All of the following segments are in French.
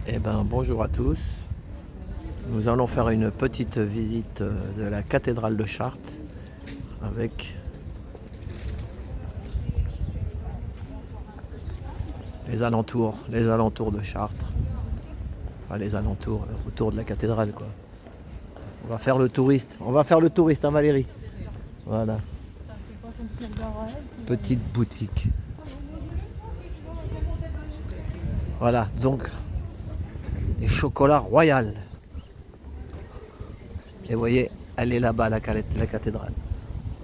Eh ben, bonjour à tous. Nous allons faire une petite visite de la cathédrale de Chartres avec les alentours de Chartres. Enfin, les alentours, autour de la cathédrale, quoi. On va faire le touriste. On va faire le touriste, hein, Valérie? Voilà. Petite boutique. Voilà, donc, les chocolats royaux. Et vous voyez, elle est là-bas, la cathédrale.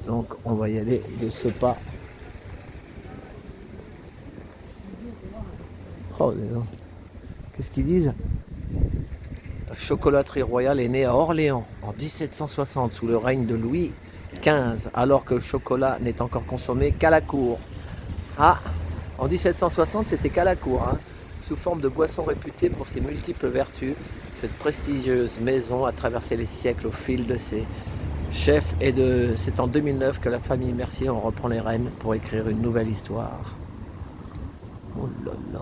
Donc, on va y aller de ce pas. Oh, dis donc. Qu'est-ce qu'ils disent? La chocolaterie royale est née à Orléans en 1760 sous le règne de Louis XV, alors que le chocolat n'est encore consommé qu'à la cour. Ah, en 1760, c'était qu'à la cour, hein. Sous forme de boisson réputée pour ses multiples vertus, cette prestigieuse maison a traversé les siècles au fil de ses chefs et c'est en 2009 que la famille Mercier en reprend les rênes pour écrire une nouvelle histoire. Oh là là,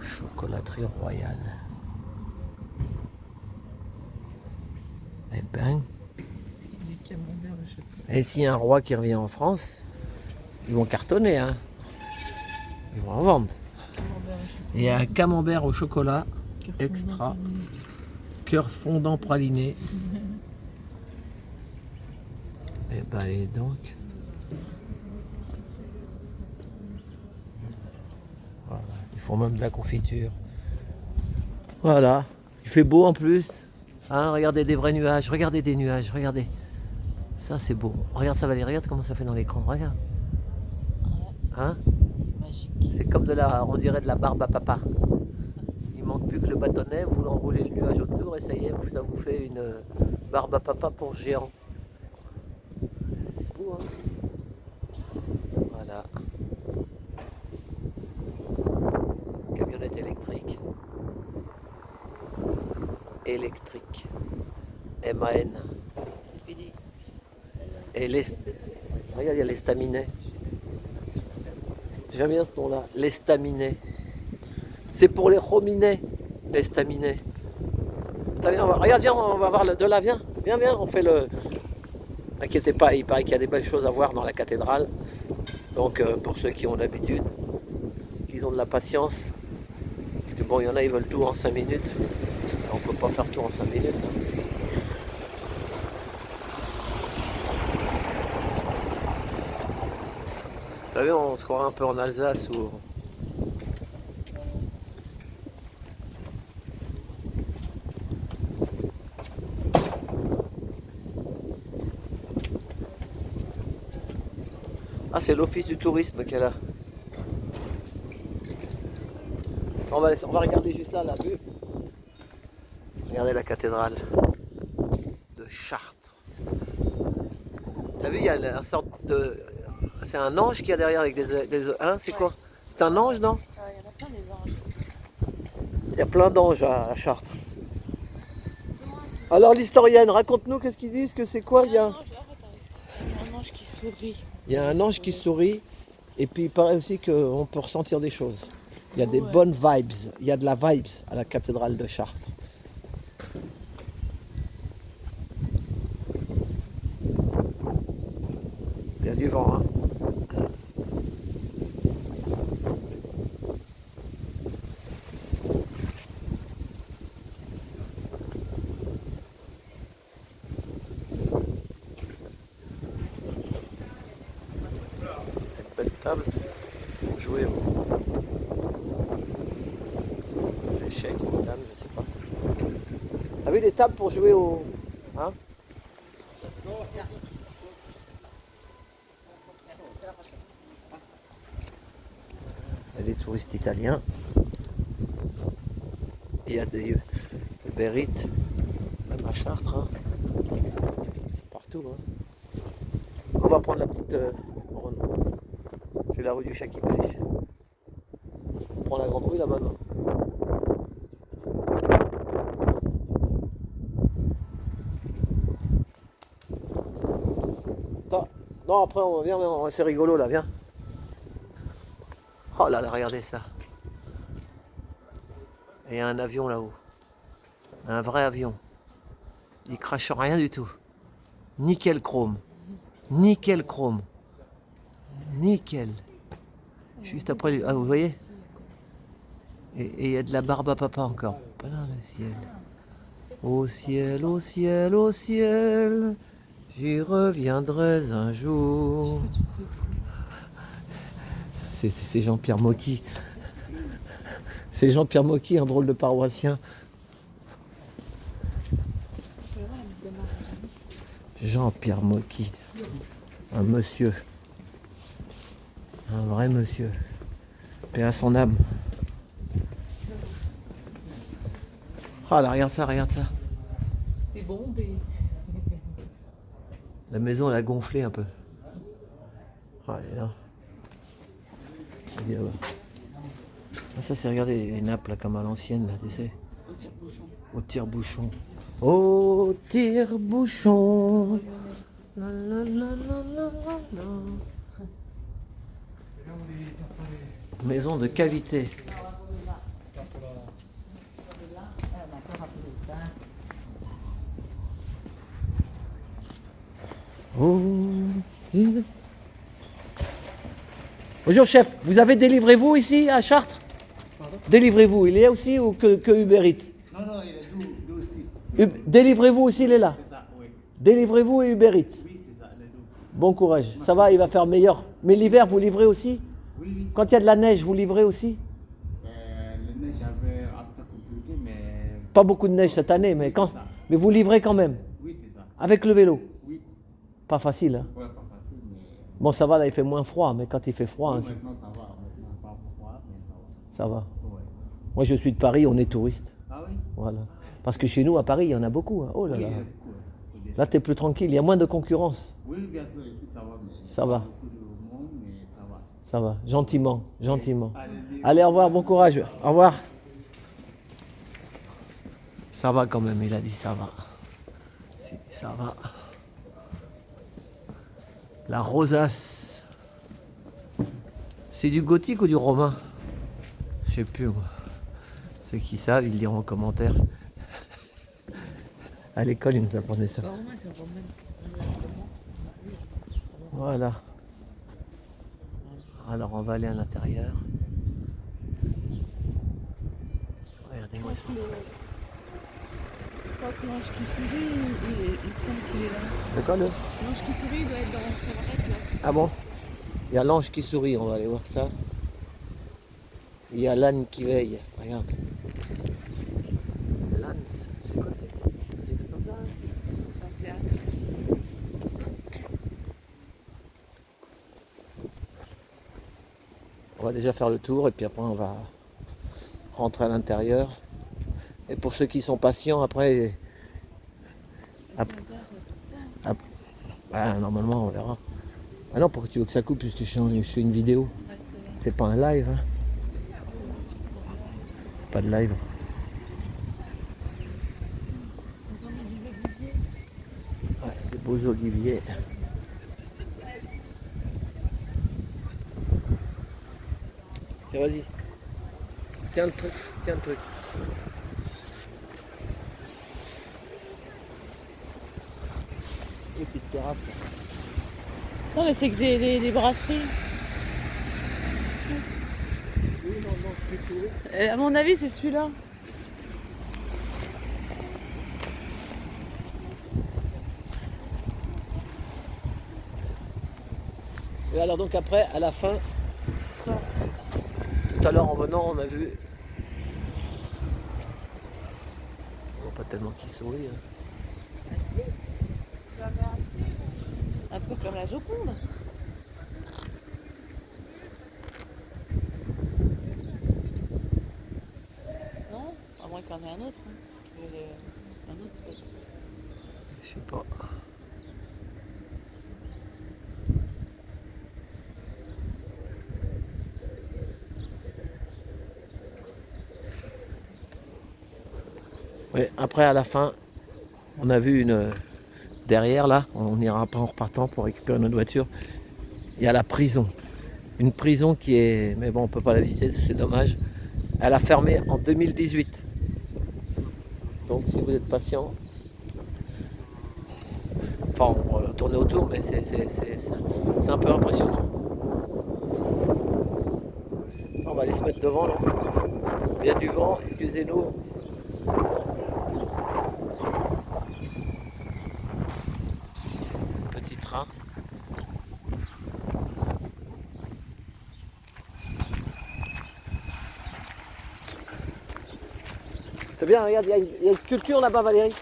chocolaterie royale. Eh ben, et s'il y a un roi qui revient en France, ils vont cartonner, hein. Ils vont en vendre. Il y a un camembert au chocolat extra, cœur fondant praliné. Et ben et donc. Voilà. Ils font même de la confiture. Voilà. Il fait beau en plus. Hein, regardez des vrais nuages. Regardez des nuages. Regardez. Ça c'est beau. Regarde ça Valérie. Regarde comment ça fait dans l'écran. Regarde. Hein? C'est magique. C'est comme on dirait de la barbe à papa. Il manque plus que le bâtonnet, vous enroulez le nuage autour et ça y est, ça vous fait une barbe à papa pour géant. Beau, hein? Voilà. Camionnette électrique. Électrique. MAN. Et regarde, il y a l'estaminet. J'aime bien ce nom-là, l'estaminet. C'est pour les rominets, l'estaminet. Regarde, viens, on va voir de là, viens, on fait le. Inquiétez pas, il paraît qu'il y a des belles choses à voir dans la cathédrale. Donc pour ceux qui ont l'habitude, qui ont de la patience, parce que bon, il y en a, ils veulent tout en 5 minutes. On peut pas faire tout en 5 minutes. Hein. Vous savez, on se croirait un peu en Alsace ou. Ah, c'est l'office du tourisme qui est là. On va regarder juste là, la vue. Regardez la cathédrale de Chartres. T'as vu, il y a une sorte de. C'est un ange qu'il y a derrière avec des hein, c'est quoi? C'est un ange, non? Il y en a plein des anges. Il y a plein d'anges à Chartres. Alors l'historienne, raconte-nous qu'est-ce qu'ils disent, que c'est quoi? Il y a un ange qui sourit. Il y a un ange qui sourit, et puis il paraît aussi qu'on peut ressentir des choses. Il y a des bonnes vibes, il y a de la vibes à la cathédrale de Chartres. Il y a du vent, hein. Une belle table pour jouer aux échecs ou aux dames, je sais pas. T'as vu les tables pour jouer au. Hein? Il y a des touristes italiens. Il y a des Bérites, même à Chartres. Hein. C'est partout. Hein. On va prendre la petite. C'est la rue du Chat qui pêche. On prend la grande rue là-bas, non? Attends. Non, après, viens, c'est rigolo là, viens. Oh là là, regardez ça. Et il y a un avion là-haut. Un vrai avion. Il crache rien du tout. Nickel chrome. Nickel chrome. Nickel. Juste après lui. Ah, vous voyez? Et il y a de la barbe à papa encore. Pas dans le ciel. Au ciel, au ciel, au ciel. J'y reviendrai un jour. C'est Jean-Pierre Mocky. C'est Jean-Pierre Mocky, un drôle de paroissien. Jean-Pierre Mocky. Un monsieur. Un vrai monsieur. Paix à son âme. Ah là, regarde ça, regarde ça. C'est bombé. La maison, elle a gonflé un peu. Ah, et là. Ah, ça, c'est, regardez, les nappes, là, comme à l'ancienne, là, tu sais. Au tire-bouchon. Au tire-bouchon. La, la, la, la, la, la. Maison de qualité. Oh, bonjour chef, vous avez délivrez-vous ici à Chartres? Délivrez-vous, il est aussi ou que Uber Eats? Non, il est deux aussi. Délivrez-vous aussi, il est là. C'est ça, oui. Délivrez-vous et Uber Eats. Oui, c'est ça, les deux. Bon courage, ça va, il va faire meilleur. Mais l'hiver, vous livrez aussi? Oui. Quand il y a de la neige, vous livrez aussi? Le neige avait un peu compliqué, mais. Pas beaucoup de neige cette année, mais quand? Mais vous livrez quand même? Oui, c'est ça. Avec le vélo? Oui. Pas facile, hein? Ouais, pas facile, mais. Bon, ça va, là, il fait moins froid, mais quand il fait froid, hein, Maintenant, ça va. Maintenant, pas froid, mais ça va. ça va. Ouais. Moi, je suis de Paris, on est touriste. Ah oui? Voilà. Parce que chez nous, à Paris, il y en a beaucoup. Hein. Oh là Oui, là. il y a beaucoup, ouais. Là, t'es plus tranquille, il y a moins de concurrence. Oui, bien sûr, ici, ça va. Mais Ça va. beaucoup de monde, mais ça va. Ça va, gentiment, gentiment. Allez-y. Allez, au revoir, bon courage. Au revoir. Ça va quand même, il a dit ça va. Si, ça va. La rosace. C'est du gothique ou du romain? Je sais plus moi. Ceux qui savent, ils le diront en commentaire. À l'école, ils nous apprenaient ça. Voilà. Alors on va aller à l'intérieur. Regardez-moi ça. Je crois que l'ange qui sourit, il me semble qu'il est là. De quoi le? L'ange qui sourit, il doit être dans son arrête là. Ah bon? Il y a l'ange qui sourit, on va aller voir ça. Il y a l'âne qui veille. Regarde. L'âne, c'est quoi c'est comme ça? C'est un théâtre. On va déjà faire le tour et puis après on va rentrer à l'intérieur. Et pour ceux qui sont patients, après. Ah, normalement on verra. Ah non, pourquoi tu veux que ça coupe puisque je fais une vidéo? C'est pas un live. Hein. Pas de live. Ouais, des beaux oliviers. Tiens, vas-y. Tiens le truc, tiens le truc. Et puis de terrasse. Là. Non mais c'est que des brasseries. À mon avis c'est celui-là. Et alors donc après, à la fin, tout à l'heure en venant, on a vu... Oh, pas tellement qui sourit. Hein. Un peu comme la Joconde. Non? À moins qu'il y en ait un autre. Hein. Un autre peut-être. Je sais pas. Ouais, après à la fin, on a vu une... Derrière là, on n'ira pas en repartant pour récupérer notre voiture. Il y a la prison. Une prison qui est... Mais bon, on peut pas la visiter, c'est dommage. Elle a fermé en 2018. Donc si vous êtes patient, enfin on va tourner autour, mais c'est un peu impressionnant. On va aller se mettre devant là. Il y a du vent, excusez-nous. Petit train. C'est bien, regarde, il y a une sculpture là-bas, Valérie.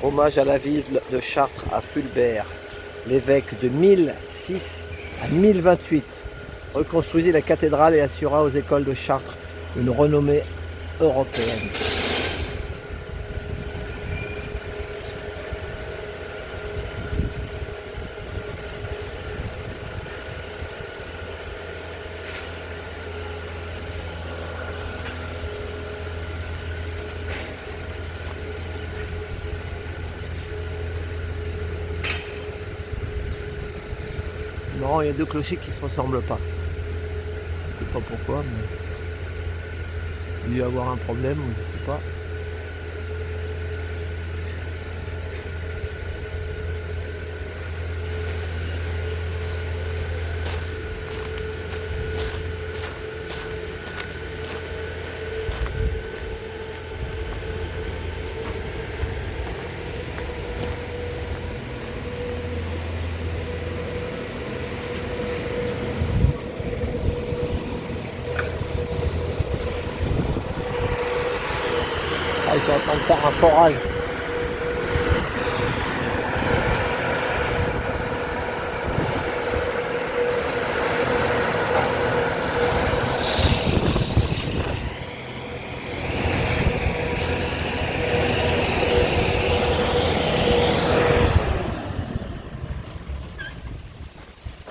Hommage à la ville de Chartres à Fulbert, l'évêque de 1006 à 1028 reconstruisit la cathédrale et assura aux écoles de Chartres une renommée européenne. C'est marrant, il y a deux clochers qui ne se ressemblent pas. Je ne sais pas pourquoi, mais il doit y avoir un problème, je ne sais pas. Ah, ils sont en train de faire un forage.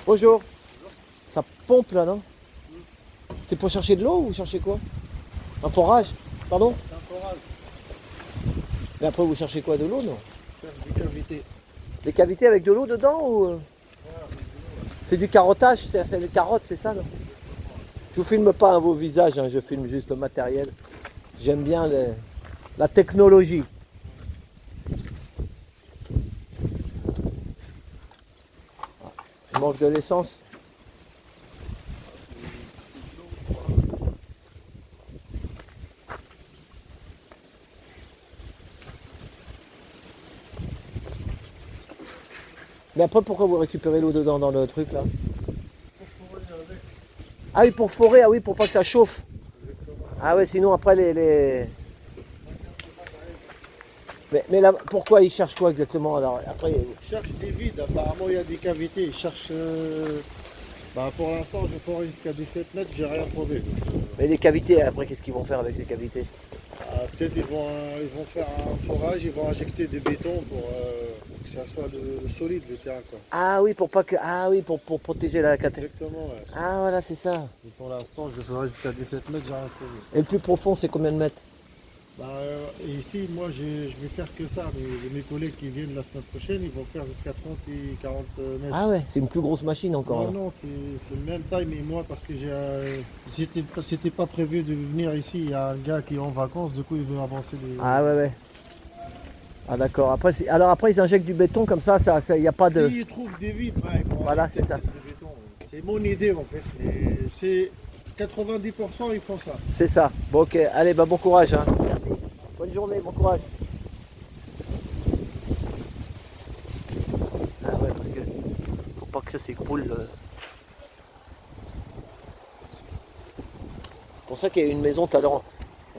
Bonjour. Ça pompe là, non? C'est pour chercher de l'eau ou chercher quoi? Un forage? Pardon? C'est un forage. Mais après vous cherchez quoi? De l'eau, non? Des cavités. Des cavités avec de l'eau dedans ou... C'est du carottage, c'est des carottes, c'est ça, non? Je vous filme pas vos visages, hein, je filme juste le matériel. J'aime bien la technologie. Il manque de l'essence. Mais après, pourquoi vous récupérez l'eau dedans dans le truc là? Ah oui, pour forer, ah oui, pour pas que ça chauffe. Ah ouais, sinon après les... Mais là, pourquoi ils cherchent quoi exactement alors? Après, Ils cherchent des vides, apparemment il y a des cavités. Ils cherchent. Pour l'instant, je forage jusqu'à 17 mètres, j'ai rien trouvé. mais les cavités, après, qu'est-ce qu'ils vont faire avec ces cavités? Peut-être ils vont faire un forage, ils vont injecter des bétons pour que ça soit solide le terrain, quoi. Ah oui, pour pas que... Ah oui, pour protéger la cathédrale. Exactement, ouais. Ah voilà, c'est ça. Et pour l'instant, je forage jusqu'à 17 mètres, j'ai rien trouvé. Et le plus profond, c'est combien de mètres? Et ici, moi, je vais faire que ça. Mais j'ai mes collègues qui viennent la semaine prochaine, ils vont faire jusqu'à 30 et 40 mètres. Ah ouais, c'est une plus grosse machine encore. Non, là. non, c'est le même taille, mais moi, parce que c'était pas prévu de venir ici. Il y a un gars qui est en vacances, du coup, il veut avancer les. Ah ouais, ouais. Ah d'accord. Après, alors après, ils injectent du béton comme ça, il n'y a pas de... S'ils trouvent des vides, ils vont Voilà, injecter c'est ça. du béton. C'est mon idée, en fait. Mais c'est 90%, ils font ça. C'est ça. Bon, ok. Allez, bah, bon courage. Hein. Merci. Bonne journée, bon courage. Ah ouais, parce que faut pas que ça s'écroule. C'est pour ça qu'il y a une maison tout à l'heure.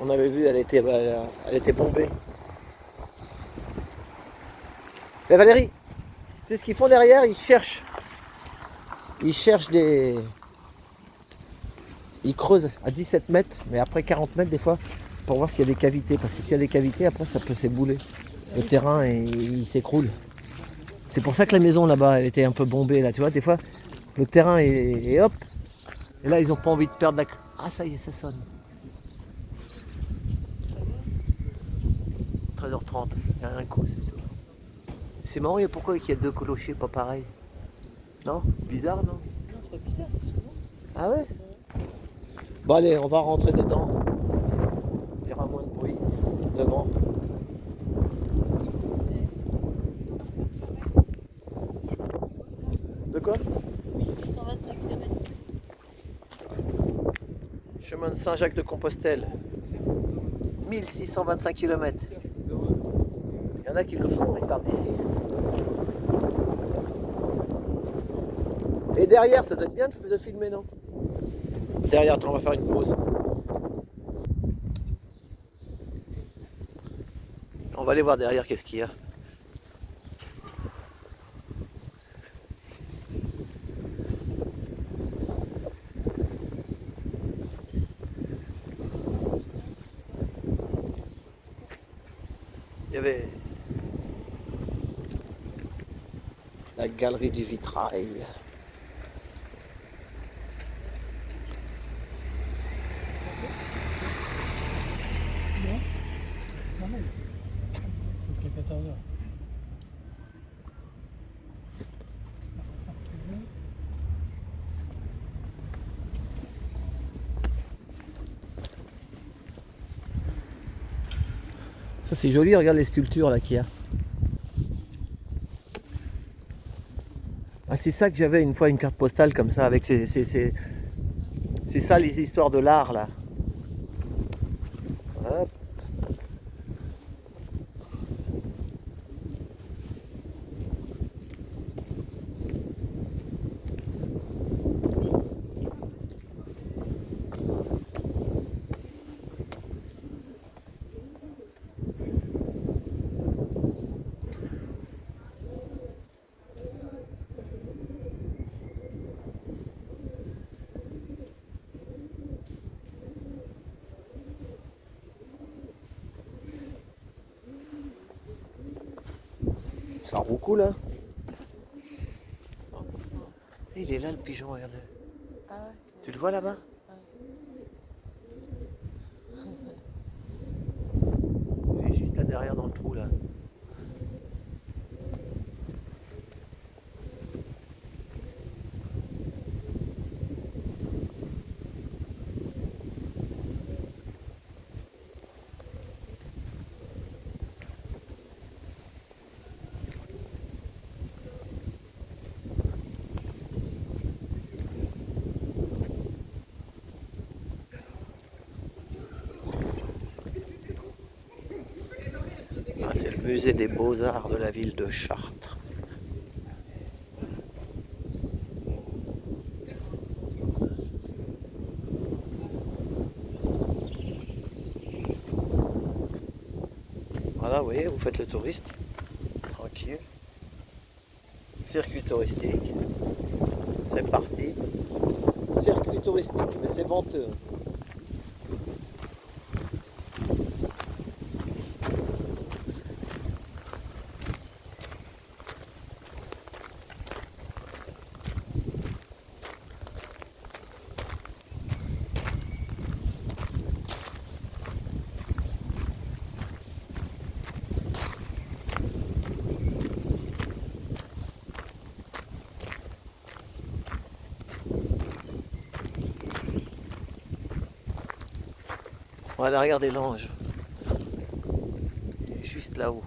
On avait vu, elle était bombée. Mais Valérie, tu sais ce qu'ils font derrière? Ils cherchent des... Ils creusent à 17 mètres, mais après 40 mètres des fois, pour voir s'il y a des cavités. Parce que s'il y a des cavités, après ça peut s'ébouler. Le terrain, il s'écroule. C'est pour ça que la maison là-bas, elle était un peu bombée. Là, tu vois, des fois, le terrain est hop, Et là, ils n'ont pas envie de perdre la... Ah, ça y est, ça sonne. 13h30, il y a un coup, c'est tout. C'est marrant, et pourquoi il y a deux clochers pas pareils? Non? Bizarre, non? Non, c'est pas bizarre, c'est souvent. Ah ouais? Bon allez, on va rentrer dedans. Il y aura moins de bruit devant. De quoi? 1625 km. Chemin de Saint-Jacques-de-Compostelle. 1625 km. Il y en a qui le font, ils partent d'ici. Et derrière, ça doit être bien de filmer, non? Derrière, attends, on va faire une pause. On va aller voir derrière qu'est-ce qu'il y a. Il y avait la galerie du vitrail. C'est que 14h. Ça c'est joli, regarde les sculptures là qu'il y a. Ah, c'est ça que j'avais une fois, une carte postale comme ça avec c'est ça les histoires de l'art là. Hop. Ça roucoule là. Il est là le pigeon, regarde. Ah ouais. Tu le vois là-bas? Il est juste là derrière dans le trou là. Ah, c'est le musée des beaux-arts de la ville de Chartres. Voilà, vous voyez, vous faites le touriste. Tranquille. Circuit touristique. C'est parti. Circuit touristique, mais c'est venteux. Voilà, regardez l'ange. Il est juste là-haut.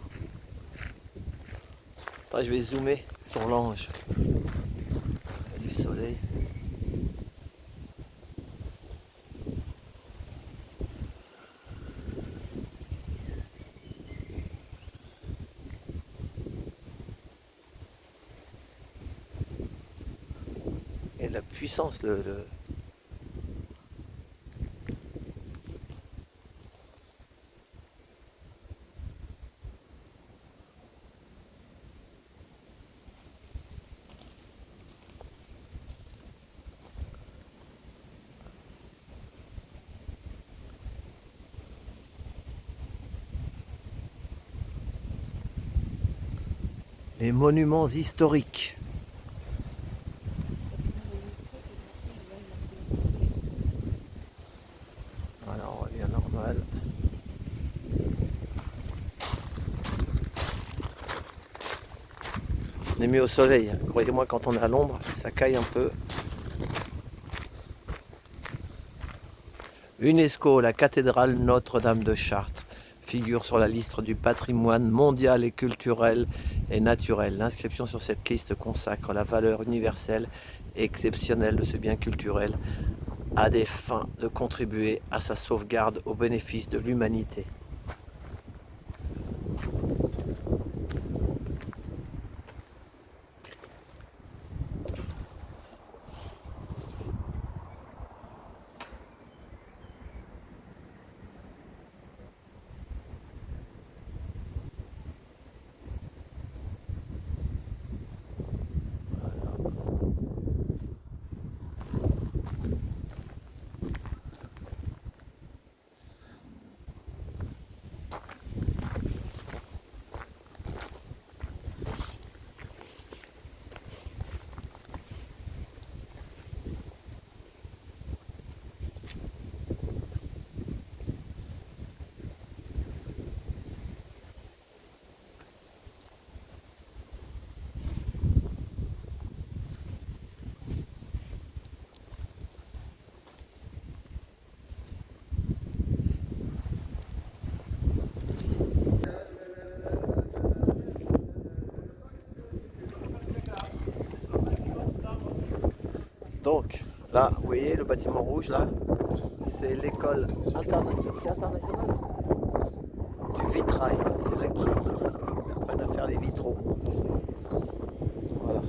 Attends, je vais zoomer sur l'ange. Il y a du soleil. Et la puissance, les monuments historiques. est mieux au soleil. Croyez-moi, quand on est à l'ombre, ça caille un peu. UNESCO, la cathédrale Notre-Dame de Chartres, figure sur la liste du patrimoine mondial et culturel et naturel. L'inscription sur cette liste consacre la valeur universelle et exceptionnelle de ce bien culturel à des fins de contribuer à sa sauvegarde au bénéfice de l'humanité. Donc, là, vous voyez le bâtiment rouge, là, c'est l'école internationale du vitrail. C'est là qu'ils apprennent à faire les vitraux. Voilà.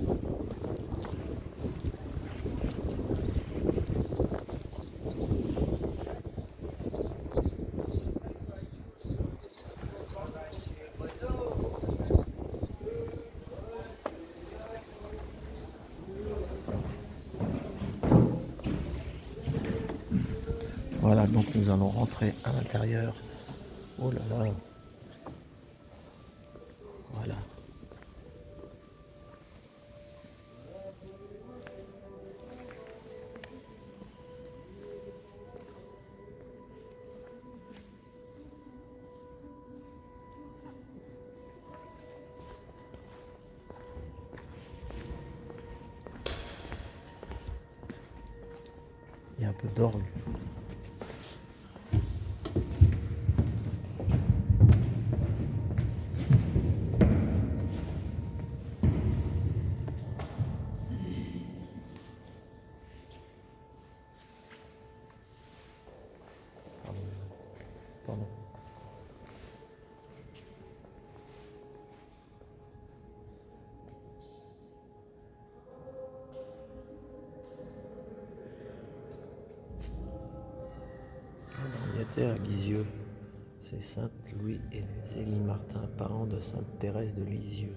Voilà, donc nous allons rentrer à l'intérieur. Oh là là. Voilà. Il y a un peu d'orgue. Pardon. Dernier à Lisieux, c'est Sainte Louis et Zélie Martin, parents de Sainte Thérèse de Lisieux.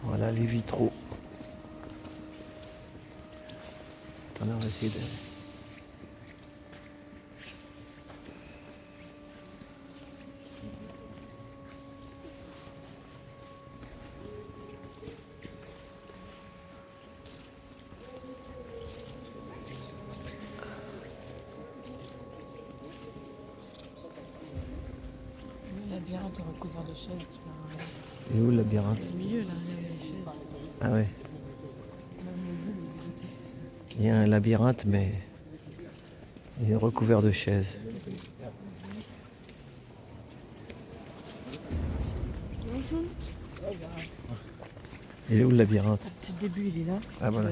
Voilà les vitraux. Attendez, on va essayer de... Le labyrinthe recouvert de chaises. Et où le labyrinthe? Au milieu, là, il y a les chaises. Ah ouais. Il y a un labyrinthe, mais il est recouvert de chaises. Il est où le labyrinthe? Le petit début, il est là. Ah voilà.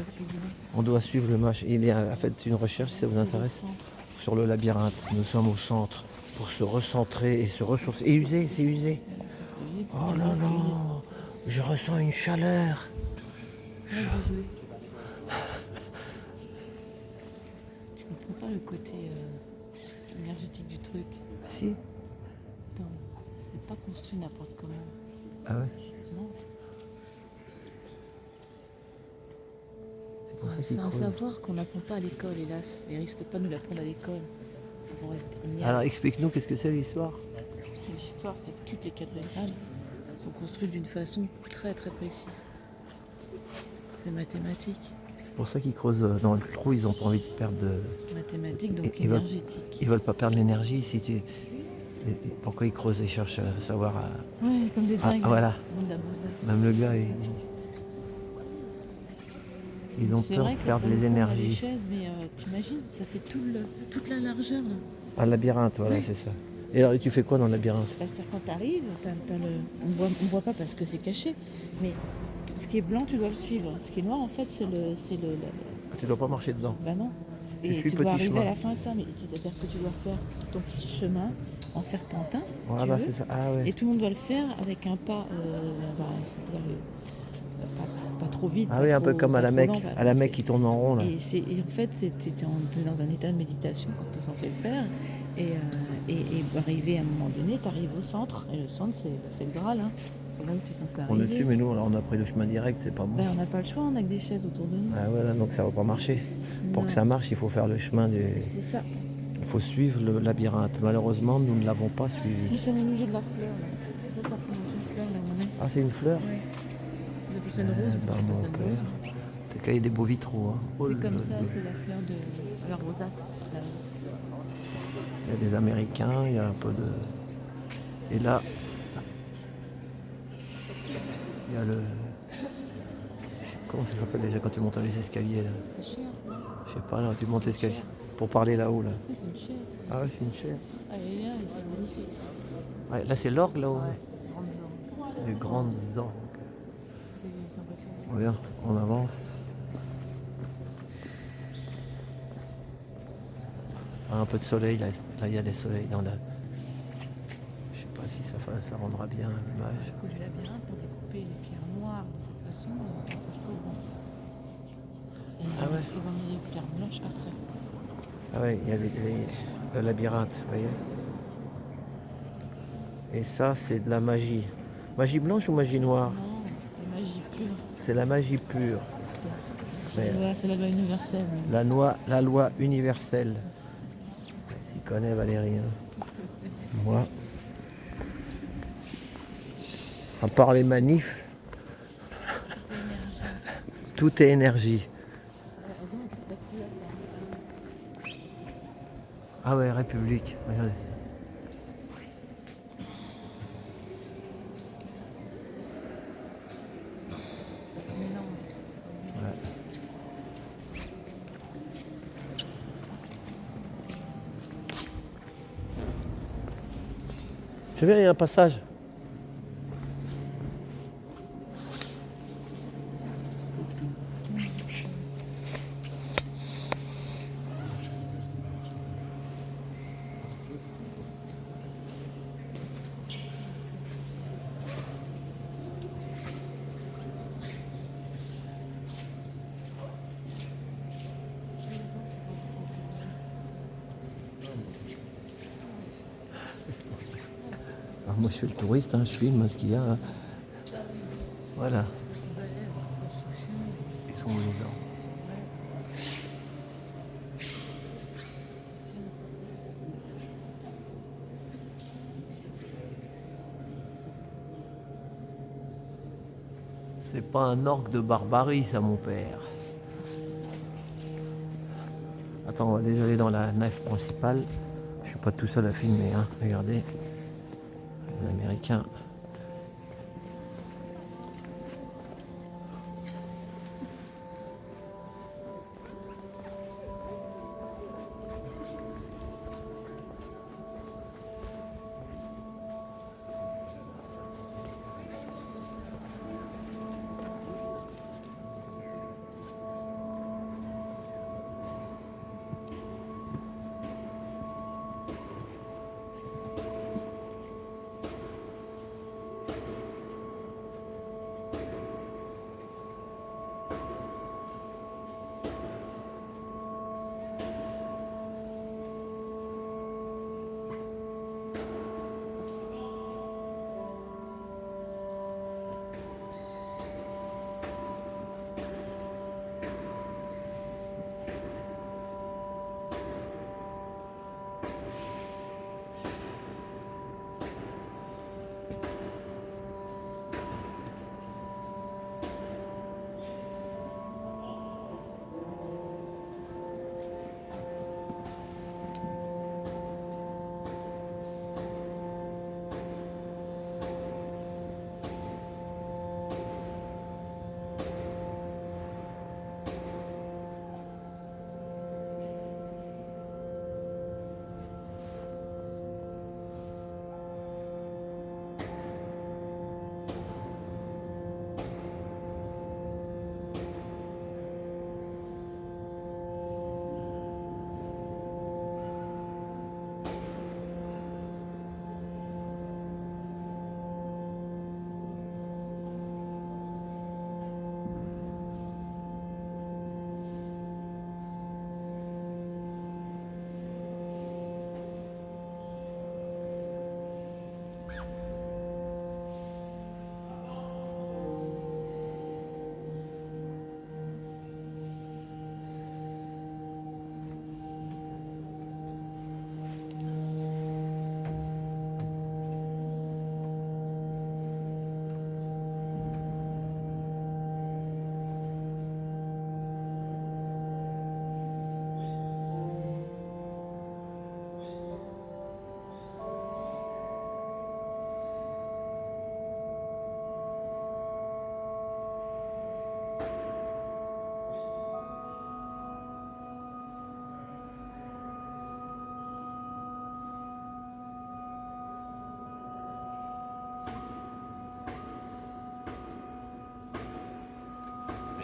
On doit suivre le match. Il y a fait une recherche, si ça vous intéresse, sur le labyrinthe. Nous sommes au centre pour se recentrer et se ressourcer. Et usé, c'est usé. Oh là là, je ressens une chaleur. Désolé. Tu comprends pas le côté énergétique du truc. Si. Attends, c'est pas construit n'importe comment. Ah ouais. Non. C'est pour ça qu'ils C'est un creusent. savoir qu'on n'apprend pas à l'école, hélas. Ils risquent pas de nous l'apprendre à l'école. On reste ignares. Alors explique-nous qu'est-ce que c'est l'histoire. L'histoire, c'est que toutes les cathédrales sont construites d'une façon très très précise. C'est mathématique. C'est pour ça qu'ils creusent dans le trou, ils ont pas envie de perdre de... Mathématique, donc Ils veulent- énergétique. Ils veulent pas perdre l'énergie si tu... Pourquoi ils creusent, ils cherchent à savoir... Ouais, comme des dingues. voilà. Monde d'amour. Même le gars, ils ont C'est peur vrai de que perdre pour le les coup, on a des énergies. chaises, mais t'imagines, ça fait toute la largeur. Là. Un labyrinthe, voilà, c'est ça. Et alors, tu fais quoi dans le labyrinthe? C'est-à-dire quand t'arrives, on voit pas parce que c'est caché, mais tout ce qui est blanc, tu dois le suivre. Ce qui est noir, en fait, c'est le. Tu dois pas marcher dedans. Bah non. Tu Et suis tu le dois petit arriver chemin. à la fin à ça, mais c'est-à-dire que tu dois faire ton petit chemin en serpentin, si Voilà, tu c'est veux. ça. Ah ouais. Et tout le monde doit le faire avec un pas, c'est-à-dire pas trop vite. Ah pas oui, un trop- peu comme à pas la trop Mecque, lent, à la c'est- Mecque qui tourne en rond là. Et en fait, t'es dans un état de méditation quand tu es censé le faire. Et arriver à un moment donné, tu arrives au centre. Et le centre, c'est le Graal. Hein. C'est là où tu es censé On est arriver. dessus, mais nous on a pris le chemin direct, c'est pas bon. Ben, on n'a pas le choix, on a que des chaises autour de nous. Ah voilà, donc ça va pas marcher. Pour Non. que ça marche, il faut faire le chemin du. C'est ça. Il faut suivre le labyrinthe. Malheureusement, nous ne l'avons pas Nous suivi. sommes au milieu de la fleur. Là. On peut pas prendre une fleur là où on est. Ah, c'est une fleur? Ouais. Vous appelez ça une rose, bah, moi, je mon appelle ça une père. rose. T'as qu'il y a des beaux vitraux. Hein. Oh C'est là comme là. ça, c'est la fleur de la rosace. là. Il y a des Américains, il y a un peu de. Et là, il y a le. Comment ça s'appelle déjà quand tu montes les escaliers là? C'est cher. Oui, Je sais pas, là, tu montes l'escalier. Pour parler là-haut là. c'est une chair. Ah ouais, c'est une chaire. Ah, elle est là, c'est magnifique. Ouais, là c'est l'orgue là-haut. Grande zone. Les grandes orgues. C'est impressionnant. Regarde, on avance. Ah, un peu de soleil là. Là il y a des soleils dans la. Je sais pas si ça rendra bien l'image. Du coup, du labyrinthe, pour découper les pierres noires de cette façon, je trouve bon. Et Ah ouais. ils ont mis les pierres blanches après. Ah ouais, il y a le labyrinthe, vous voyez. Et ça, c'est de la magie. Magie blanche ou magie noire? Non, la magie pure. C'est la magie pure. Mais C'est la loi universelle. Oui. la loi universelle. S'y connaît Valérie. Hein. Moi. À part les manifs, tout est énergie. Ah ouais, République. Regardez. Ça se mélange. Ouais. Tu vois, il y a un passage. Alors moi je suis le touriste, hein, je filme ce qu'il y a. Hein. Voilà. Ils sont où les gens? C'est pas un orgue de barbarie ça mon père. Attends, on va déjà aller dans la nef principale. Je suis pas tout seul à filmer, hein. Regardez. Les Américains.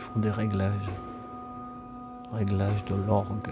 Ils font des réglages. Réglage de l'orgue.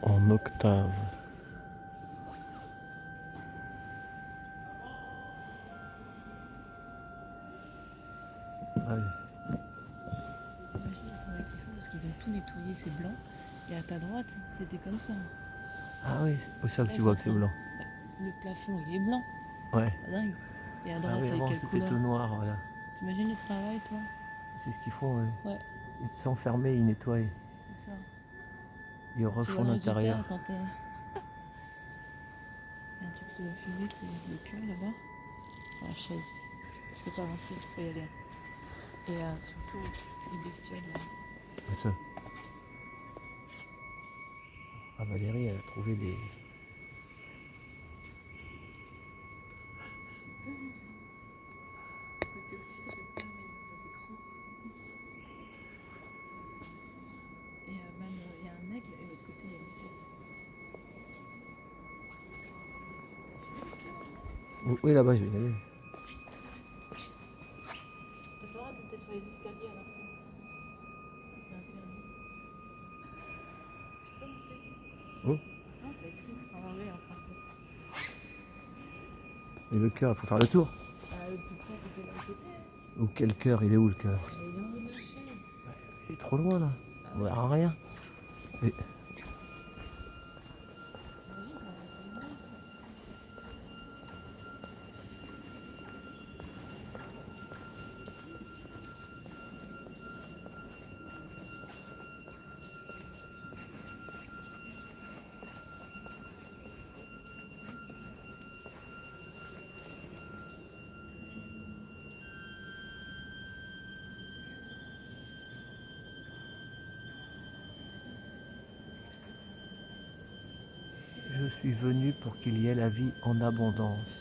En octave. Allez. T'imagines le travail qu'ils font parce qu'ils ont tout nettoyé, c'est blanc. Et à ta droite, c'était comme ça. Ah oui, c'est pour ça que Là, tu ils vois sont que c'est en train- blanc. Le plafond, il est blanc. Ouais. Pas dingue. Et à Ah droite, oui, c'est avant quelle c'était couleur tout noir, voilà. T'imagines le travail, toi? C'est ce qu'ils font, ouais. Ouais, Ils s'enfermer, ils nettoient. c'est ça. Ils Tu vois refont le l'intérieur. résultat quand il y a un truc qui doit fumer, c'est le cœur là-bas, sur la chaise. Je sais pas avancer, je peux y aller. Et surtout, une bestiole. C'est ça. Ah, Valérie, elle a trouvé des... Côté aussi, ça fait peur, mais il y a des crocs. Et même, il y a un aigle, et de l'autre côté, il y a une tête. Oui, là-bas, je vais y aller. T'as pas le droit de monter sur les escaliers à la fin. C'est interdit. Tu peux monter? Oh. Non, c'est écrit en anglais et en français. Et le cœur, il faut faire le tour. Le plus près, c'était de l'autre côté. Ou quel cœur? Il est où le cœur? Mais il est en haut de la chaise. Il est trop loin, là. On verra rien. Et... T'imagines comment ça fait mal, ça? Je suis venu pour qu'il y ait la vie en abondance.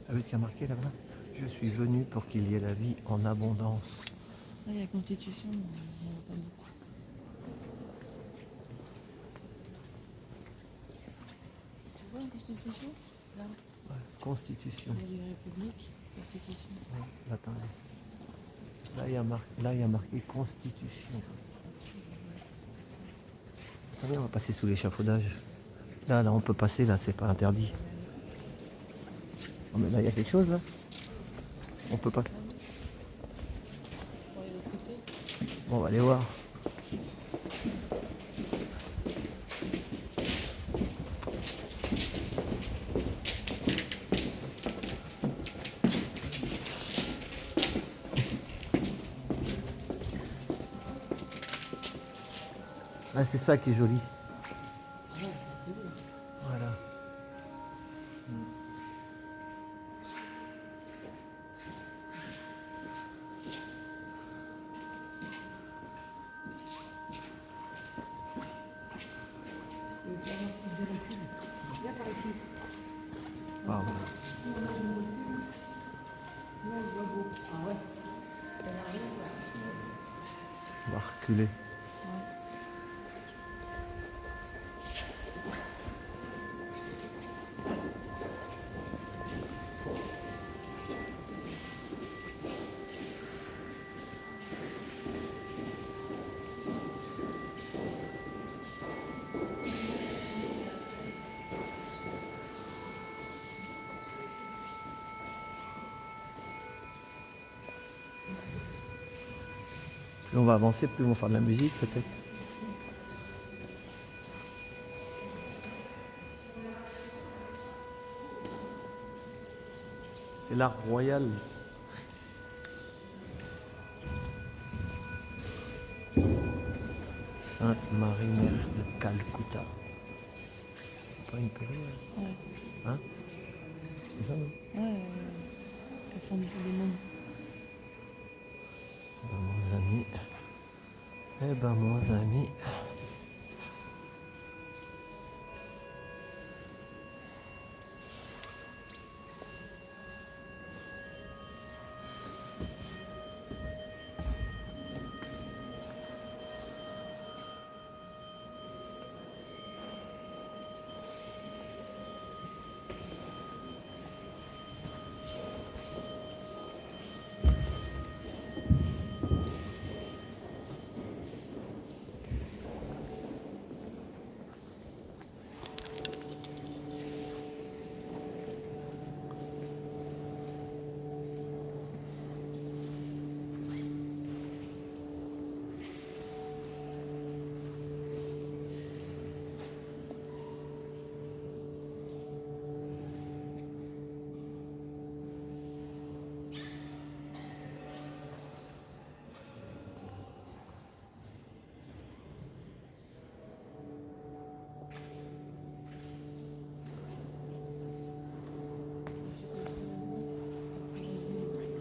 T'as vu ce qu'il y a marqué là-bas? Je suis venu pour qu'il y ait la vie en abondance. Là, il y a la Constitution, mais on voit pas beaucoup. Tu vois la Constitution? Là, Ouais, Constitution. il y a la République, Constitution. Ouais, attendez. Là, il y a marqué Constitution. Attendez, on va passer sous l'échafaudage. Là, on peut passer, là, c'est pas interdit. Oh, mais là, il y a quelque chose, là. On peut pas. Pour aller de l'autre côté. Bon, on va aller voir. Ah, c'est ça qui est joli. Voilà. Pardon. On va reculer. Plus on va avancer, plus on va faire de la musique peut-être. C'est l'art royal. Sainte Marie Mère de Calcutta. C'est pas une purée, Ouais, hein? C'est ça, non? ouais, la forme des mômes. Ben, mon ami. Eh ben, mon ami.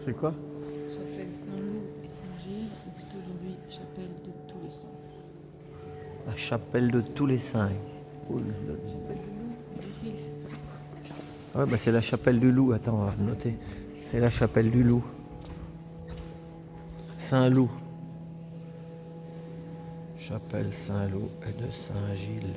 C'est quoi? Chapelle Saint-Loup et Saint-Gilles, dit aujourd'hui chapelle de tous les saints. La chapelle de tous les saints. Oh là là. Chapelle de Loup et de Gilles. Ouais, bah c'est la chapelle du loup. Attends, on va noter. C'est la chapelle du loup. Saint-Loup. Chapelle Saint-Loup et de Saint-Gilles.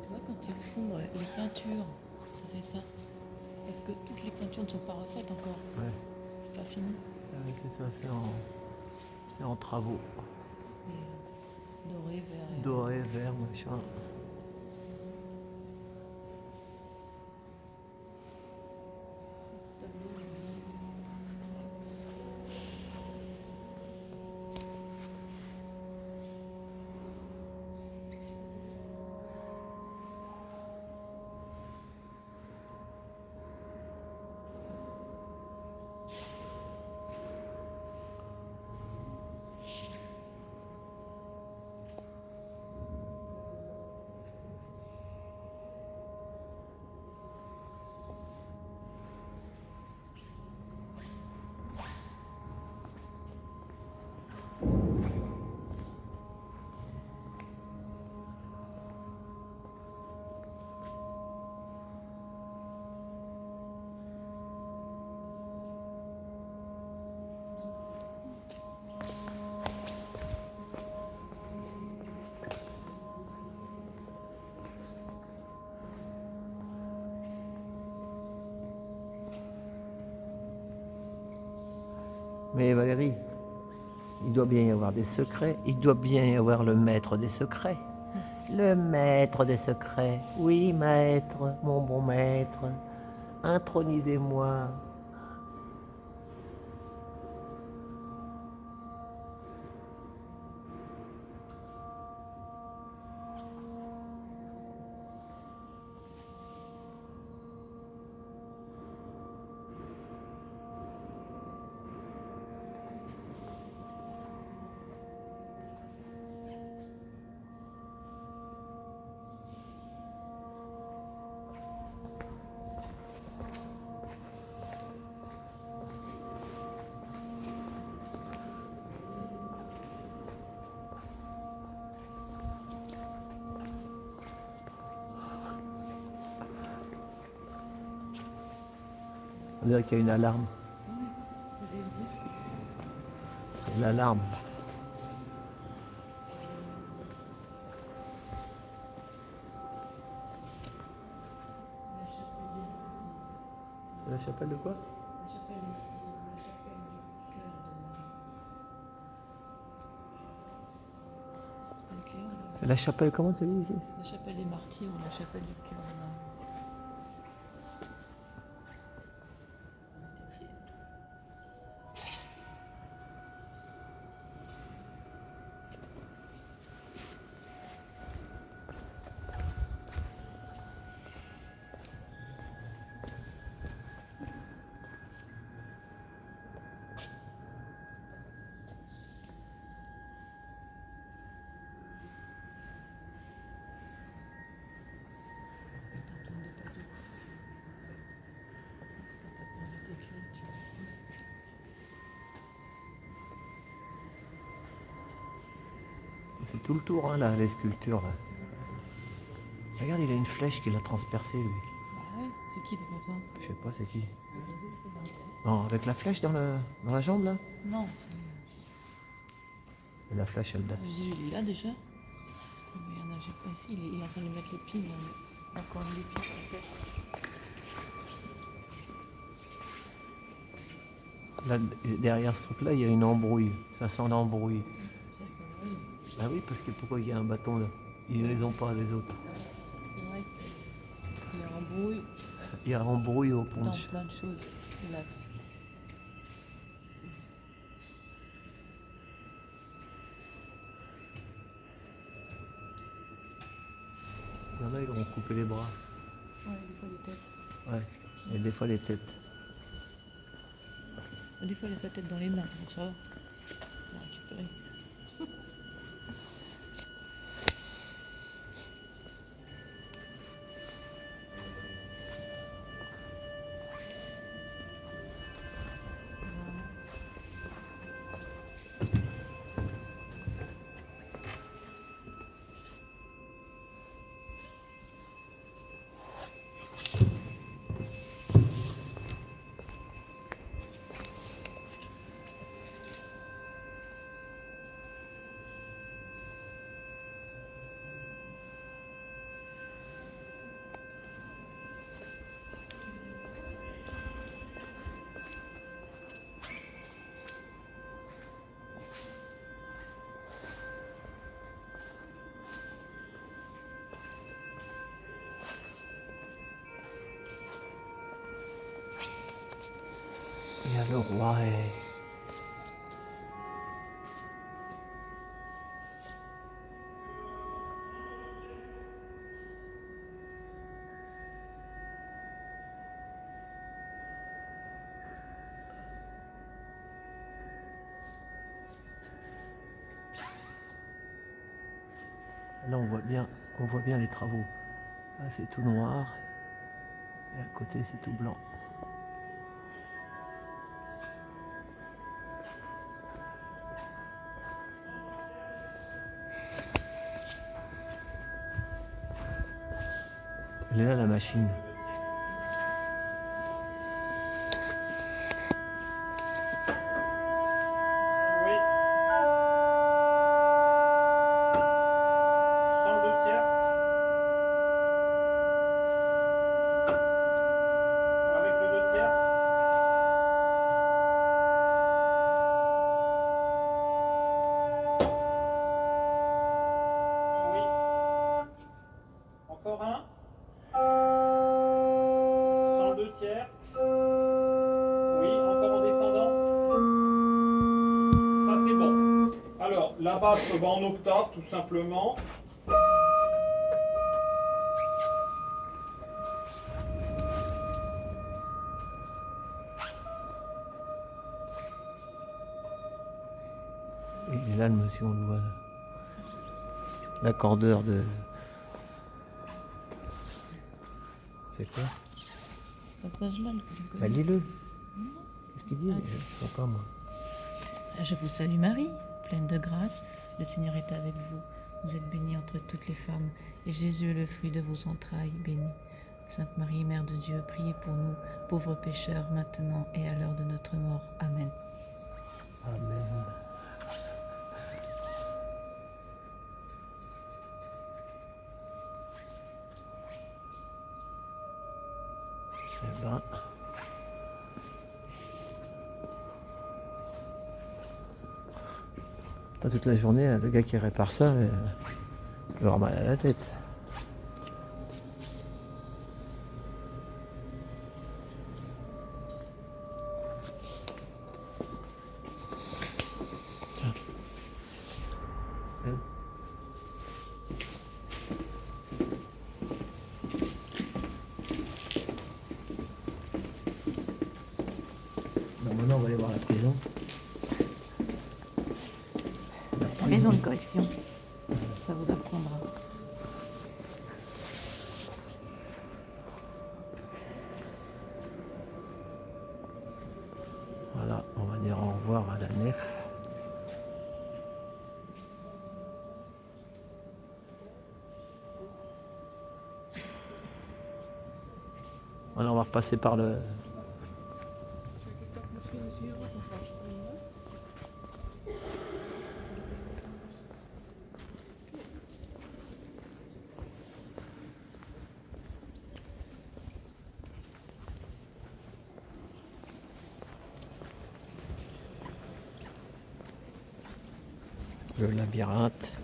Tu vois, quand ils font les peintures, ça fait ça. Parce que toutes les peintures ne sont pas refaites encore. Ouais, C'est pas fini. c'est ça, c'est en travaux. C'est doré, vert et... Doré, vert, machin. Ce tableau, Mais Valérie, il doit bien y avoir des secrets. Il doit bien y avoir le maître des secrets. Le maître des secrets. Oui, maître, mon bon maître. Intronisez-moi. On dirait qu'il y a une alarme. je l'ai dit. C'est l'alarme. La chapelle des martyrs. La chapelle de quoi? La chapelle des martyrs, la chapelle du cœur de Marie. La chapelle, comment tu dis ici? La chapelle des martyrs ou la chapelle du cœur de Marie. C'est tout le tour, hein, là, les sculptures. Là. Regarde, il a une flèche qui l'a transpercé, lui. Bah ouais, c'est qui d'après toi? Je sais pas, c'est qui? Non, avec la flèche dans la jambe, là? Non, c'est. Et la flèche, elle date. Il est là déjà. Mais il y en a, j'ai pas ici. Il est en train de mettre les pins. Encore les pins sur la tête. Là, derrière ce truc-là, il y a une embrouille. Ça sent l'embrouille. Ça, c'est vrai. Ah oui, parce que pourquoi il y a un bâton là? Ils ne les ont pas, les autres. C'est vrai qu'il y a un embrouille Il y a embrouille au dans punch. plein de choses. Hélas. Il y en a, ils vont couper les bras. Ouais, des fois les têtes. Ouais, et des fois les têtes. Des fois, il a sa tête dans les mains, donc ça va. On va récupérer. Il y a le roi et... Là, on voit bien les travaux. Là, c'est tout noir. Et à côté, c'est tout blanc. Elle est là, la machine. Oui. Sans le 2 tiers. Avec le 2 tiers. Oui. Encore un. Sans le 2 tiers. Oui, encore en descendant. Ça c'est bon. Alors, la basse va en octave tout simplement. Il est là, le monsieur, on le voit là. L'accordeur de... C'est quoi? Ce passage-là, le coup Bah, lis-le. Qu'est-ce qu'il dit? Je ne sais pas, moi. Je vous salue Marie, pleine de grâce, le Seigneur est avec vous. Vous êtes bénie entre toutes les femmes, et Jésus est le fruit de vos entrailles, béni. Sainte Marie, Mère de Dieu, priez pour nous, pauvres pécheurs, maintenant et à l'heure de notre mort. Amen. Amen. Eh ben... Pas toute la journée, le gars qui répare ça, Je vais avoir mal à la tête. Tiens. Bon, maintenant on va aller voir la prison. Maison de correction. Ça vous apprendra. Voilà, on va dire au revoir à la nef. Voilà, on va repasser par le... le labyrinthe.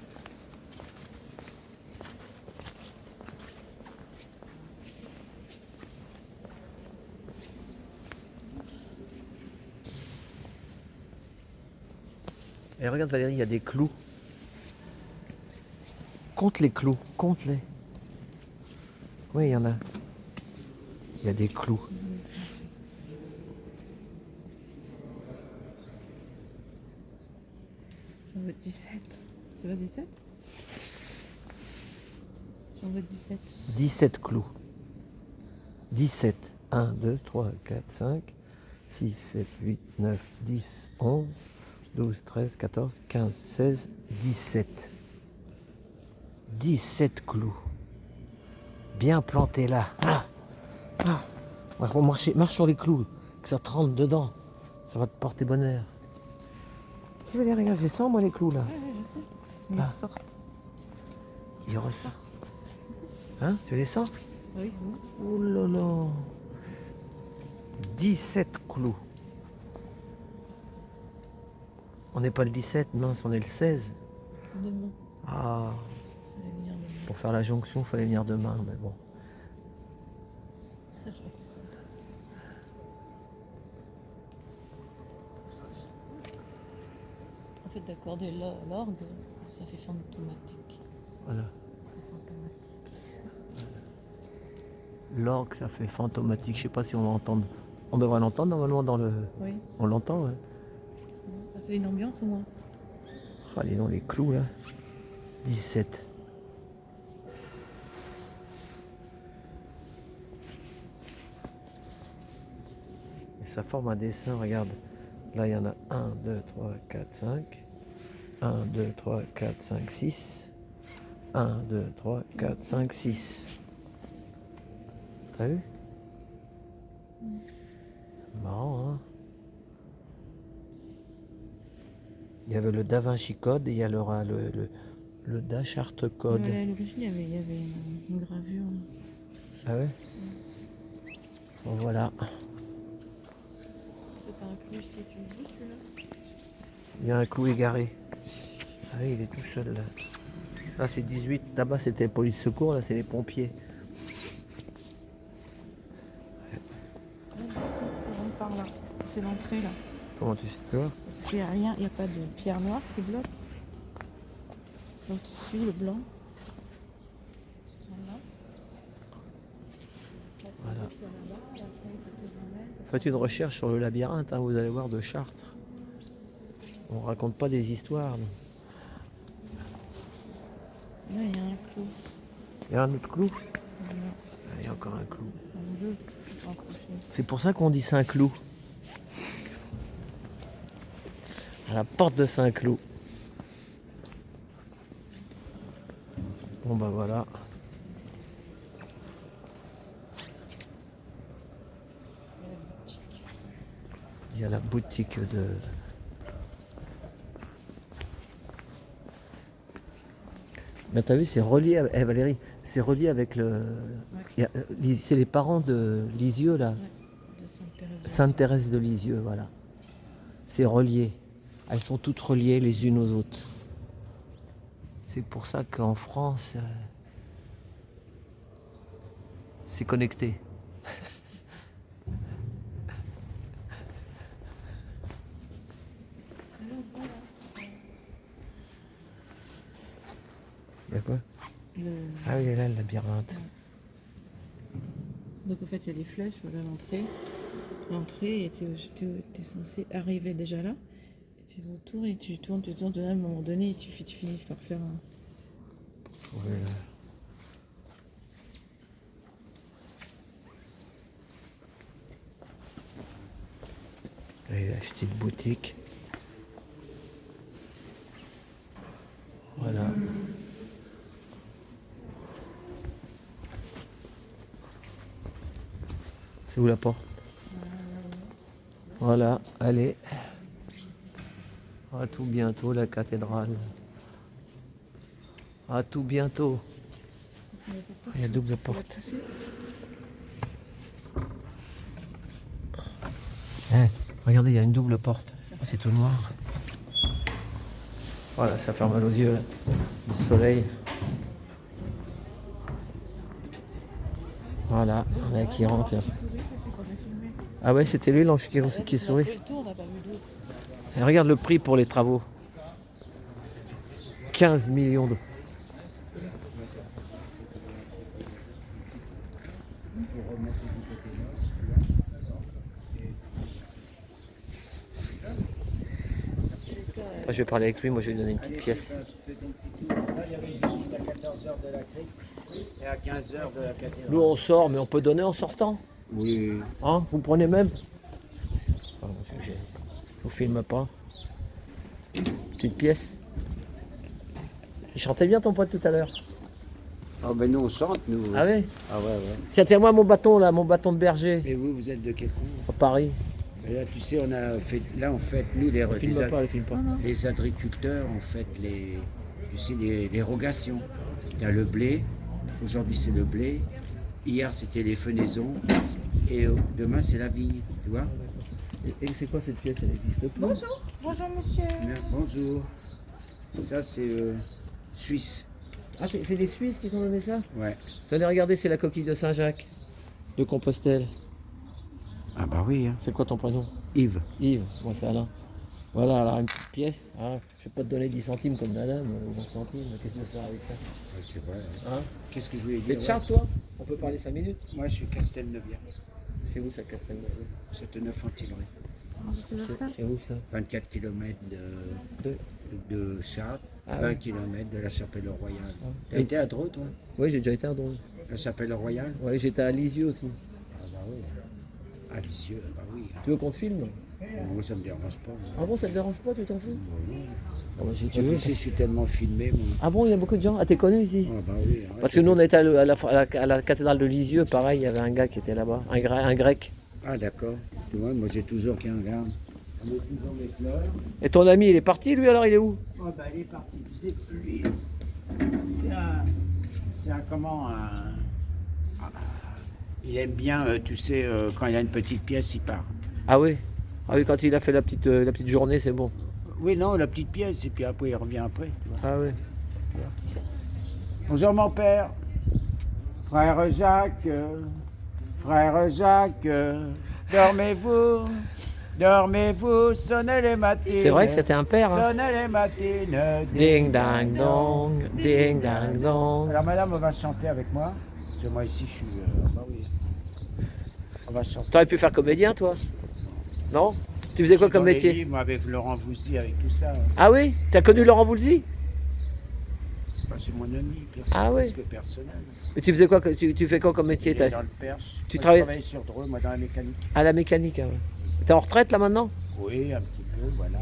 Et regarde Valérie, il y a des clous. Compte les clous, compte-les. Oui, il y en a. Il y a des clous. J'en veux 17. C'est pas 17? J'en veux 17. 17 clous. 17. 1, 2, 3, 4, 5, 6, 7, 8, 9, 10, 11, 12, 13, 14, 15, 16, 17. 17 clous. Bien plantés là. Ah, ah. Marche sur les clous, que ça te rentre dedans. Ça va te porter bonheur. Si vous voulez, regarde, je sens moi les clous là. Ouais, je sais. Ils Ah. ressortent. Ils ressortent. Hein, tu les sens? Oui, oui. Oh là là. 17 clous. On n'est pas le 17, mince, on est le 16. Demain. Ah, Je vais venir demain. pour faire la jonction, il fallait venir demain, mais bon. Ça, je ressens. En fait, d'accorder l'orgue, ça fait fantomatique. Voilà. C'est fantomatique. L'orgue, ça fait fantomatique. Je sais pas si on va entendre. On devrait l'entendre normalement dans le. Oui. On l'entend, ouais. Ça, c'est une ambiance au moins. Ah, dis donc, les clous là. 17. Et ça forme un dessin, regarde. Là, il y en a 1, 2, 3, 4, 5. 1, 2, 3, 4, 5, 6. 1, 2, 3, 4, 5, 6. T'as vu? Marrant, hein? Il y avait le Da Vinci Code et il y aura le Da Chart Code. Ouais, à l'origine, il y avait une gravure. Ah ouais? Bon, voilà. C'est un clou ici, tu le vois celui-là? Il y a un clou égaré. Ah oui, il est tout seul là. Là c'est 18. Là-bas c'était police secours, là c'est les pompiers. On rentre par là. C'est l'entrée là. Comment tu sais? Tu vois? Parce qu'il n'y a rien, il n'y a pas de pierre noire qui bloque. Donc tu suis le blanc. Voilà. Faites une recherche sur le labyrinthe, hein, vous allez voir, de Chartres. On raconte pas des histoires. Non. Là, il y a un clou. Il y a un autre clou? Voilà. Ah, il y a encore un clou. Un bleu accroché. C'est pour ça qu'on dit Saint-Cloud. À la porte de Saint-Cloud. Bon ben voilà. Il y a la boutique de... Mais t'as vu, c'est relié, Valérie, c'est relié avec le... C'est les parents de Lisieux là. Ouais, de Sainte-Thérèse. Sainte-Thérèse de Lisieux, voilà. C'est relié. Elles sont toutes reliées les unes aux autres. C'est pour ça qu'en France, c'est connecté. Il y a quoi? Ah oui, il y a là le labyrinthe. Donc en fait, il y a des flèches, voilà l'entrée. L'entrée, et tu es censé arriver déjà là. Et tu vas autour et tu tournes, à un moment donné, et tu finis par faire un... Trouver là, il a acheté une boutique. Voilà. C'est où la porte? Voilà, allez. À tout bientôt la cathédrale. À tout bientôt. Il y a double porte. Eh, regardez, il y a une double porte. Oh, c'est tout noir. Voilà, ça fait mal aux yeux. Là. Le soleil. Voilà, on a qui rentre. Ah ouais, c'était lui l'ange qui sourit. Et regarde le prix pour les travaux. 15 millions d'euros. Je vais parler avec lui, moi je vais lui donner une petite pièce. Et à 15h de la cathédrale. Nous on sort, mais on peut donner en sortant. Oui. Hein, vous prenez même. Pardon, je vous filme pas. Petite pièce. Il chantait bien ton pote tout à l'heure. Ah ben nous on chante, nous. Ah oui. Ah ouais. Tiens, tiens-moi mon bâton là, mon bâton de berger. Et vous êtes de quel coin? À Paris. Et là, tu sais, on a fait, là, en fait, nous, les Filme pas. les agriculteurs, en fait, tu sais, les rogations. Tu as le blé, aujourd'hui c'est le blé, hier c'était les fenaisons, et demain c'est la vigne, tu vois. Et c'est quoi cette pièce? Elle existe plus? Bonjour monsieur. Bonjour. Ça c'est suisse. Ah, c'est les Suisses qui t'ont donné ça? Ouais. Tenez, regardez, c'est la coquille de Saint-Jacques de Compostelle. Ah bah oui, hein. C'est quoi ton prénom? Yves. Yves, moi c'est Alain. Voilà, alors une petite pièce. Hein. Je vais pas te donner 10 centimes comme madame, ou 20 centimes. Qu'est-ce que tu veux faire avec ça? Ouais, c'est vrai. Hein? Qu'est-ce que je voulais T'es dire? de Chartres, toi? On peut parler 5 minutes? Moi je suis Castelneuvien, C'est où ça, Castelneuve? Châteauneuf-en-Tillery. C'est où ça? 24 km de Chartres, Ah 20 ouais. km de la Chapelle-Royale. T'as Et- été à Dreux, toi? Oui, j'ai déjà été à Drôle. La Chapelle-Royale? Oui, j'étais à Lisieux aussi. Ah bah oui. À Lisieux, bah oui. Tu veux qu'on te filme? Moi ça me dérange pas. Moi. Ah bon, ça te dérange pas, tu t'en fous? Ah bah, si tu Tu veux. sais, je suis tellement filmé, moi. Ah bon, il y a beaucoup de gens? Ah, t'es connu ici? Ah bah oui. Parce que nous, on était à la cathédrale de Lisieux, pareil, il y avait un gars qui était là-bas, un grec. Ah d'accord. Tu vois, moi j'ai toujours qu'un gars. On met toujours mes fleurs. Et ton ami, il est parti, lui, alors il est où? Oh bah il est parti, tu sais, lui. C'est un comment il aime bien, tu sais, quand il a une petite pièce, il part. Ah oui? Ah oui, quand il a fait la petite journée, c'est bon. Oui, non, la petite pièce, et puis après il revient après. Tu vois. Ah oui. Bonjour mon père. Frère Jacques, dormez-vous, dormez-vous, sonnez les matines. C'est vrai que c'était un père. Hein. Sonnez les matines. Ding dang dong, ding dang dong. Alors madame, on va chanter avec moi. Parce que moi ici je suis... bah oui. On va chanter. T'aurais pu faire comédien, toi? Non? Tu faisais quoi comme Dans les métier? livres, moi, avec Laurent Voulzy, avec tout ça. Ah oui? T'as connu Laurent Voulzy? Bah, c'est mon ami, Ah oui. presque personnel. Mais tu faisais quoi? Tu fais quoi comme métier? Il est dans le Perche. Tu Moi, travailles- Je travaille sur Dreux, moi dans la mécanique. À la mécanique, hein, ouais. T'es en retraite là maintenant? Oui, un petit peu, voilà.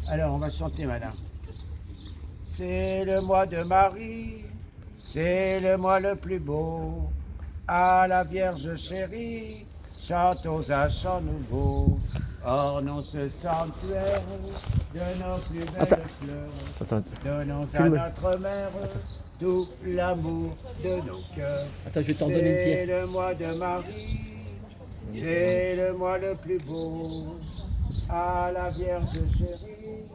Alors, on va chanter, madame. C'est le mois de Marie, c'est le mois le plus beau. À la Vierge chérie, chantons un chant nouveau. Ornons ce sanctuaire de nos plus belles Attends. fleurs. Attends, Donnons à Filme. notre mère tout l'amour de nos cœurs. attends, je vais t'en donner une C'est pièce. le mois de Marie, c'est le mois le plus beau. À la Vierge chérie,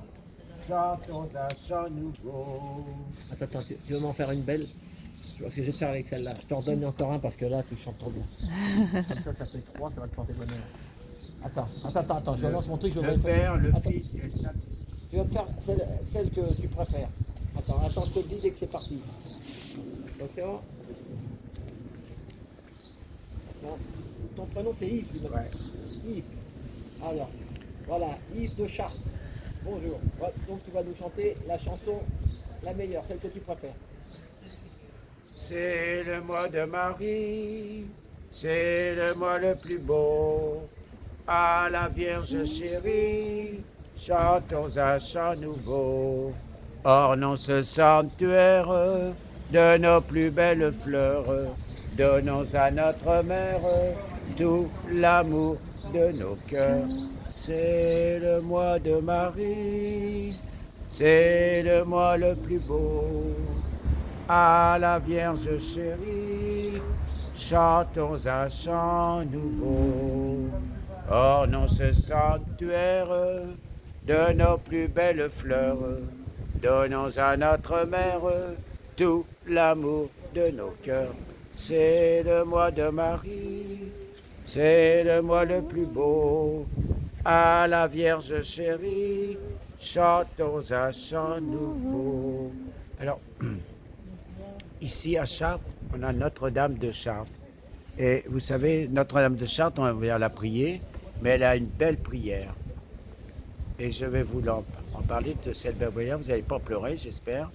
chantons un chant nouveau. Attends, tu veux m'en faire une belle? Parce que je vais te faire avec celle-là. Je t'en donne encore un parce que là, tu chantes trop bien. Comme ça fait 3, ça va te porter bonheur. Attends, je lance mon truc, je vais Le le faire. Père, le Attends. Fils et le Saint-Esprit. Tu vas me faire celle que tu préfères. Attends, je te le dis dès que c'est parti. Attention. Non, ton prénom c'est Yves, dis-moi. Ouais. Yves. Alors, voilà, Yves de Chartres. Bonjour. Ouais, donc tu vas nous chanter la chanson la meilleure, celle que tu préfères. C'est le mois de Marie, c'est le mois le plus beau. À la Vierge chérie, chantons un chant nouveau. Ornons ce sanctuaire de nos plus belles fleurs. Donnons à notre mère tout l'amour de nos cœurs. C'est le mois de Marie, c'est le mois le plus beau. À la Vierge chérie, chantons un chant nouveau. Ornons ce sanctuaire de nos plus belles fleurs. Donnons à notre mère tout l'amour de nos cœurs. C'est le mois de Marie, c'est le mois le plus beau. À la Vierge chérie, chantons un chant nouveau. Alors, ici à Chartres, on a Notre-Dame de Chartres. Et vous savez, Notre-Dame de Chartres, on va la prier, mais elle a une belle prière. Et je vais vous en parler de cette belle prière. Vous n'allez pas pleurer, j'espère,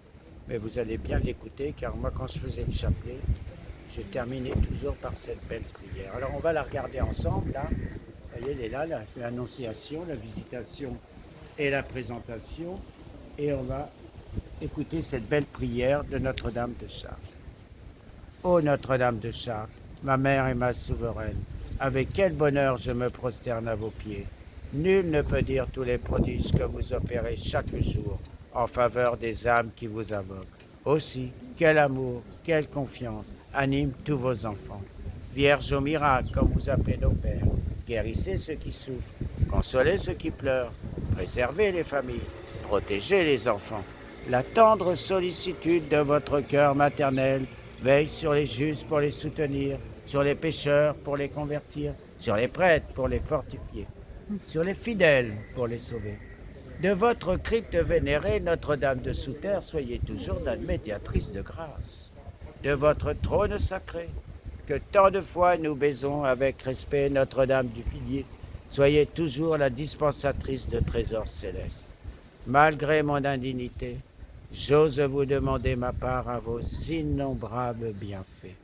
mais vous allez bien l'écouter, car moi, quand je faisais le chapelet, je terminais toujours par cette belle prière. Alors, on va la regarder ensemble, là. Elle est là, l'annonciation, la visitation et la présentation. Et on va écouter cette belle prière de Notre-Dame de Chartres. Ô Notre-Dame de Chartres, ma mère et ma souveraine, avec quel bonheur je me prosterne à vos pieds. Nul ne peut dire tous les prodiges que vous opérez chaque jour en faveur des âmes qui vous invoquent. Aussi, quel amour, quelle confiance anime tous vos enfants. Vierge au miracle, comme vous appelez nos pères, guérissez ceux qui souffrent, consolez ceux qui pleurent, préservez les familles, protégez les enfants. La tendre sollicitude de votre cœur maternel veille sur les justes pour les soutenir, sur les pécheurs pour les convertir, sur les prêtres pour les fortifier, sur les fidèles pour les sauver. De votre crypte vénérée, Notre-Dame de Souterre, soyez toujours notre médiatrice de grâce. De votre trône sacré, que tant de fois nous baisons avec respect Notre-Dame du Pilier, soyez toujours la dispensatrice de trésors célestes. Malgré mon indignité, j'ose vous demander ma part à vos innombrables bienfaits.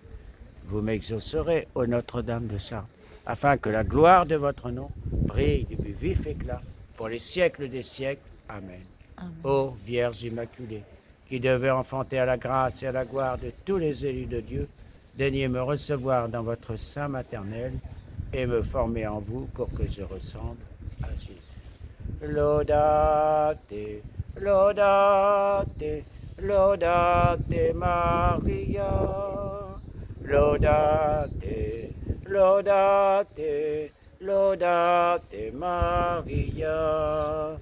Vous m'exaucerez, ô Notre-Dame de Chartres, afin que la gloire de votre nom brille du plus vif éclat pour les siècles des siècles. Amen. Amen. Ô Vierge Immaculée, qui devez enfanter à la grâce et à la gloire de tous les élus de Dieu, daignez me recevoir dans votre sein maternel et me former en vous pour que je ressemble à Jésus. Laudate, laudate, laudate Maria. Laudate, laudate, laudate Maria.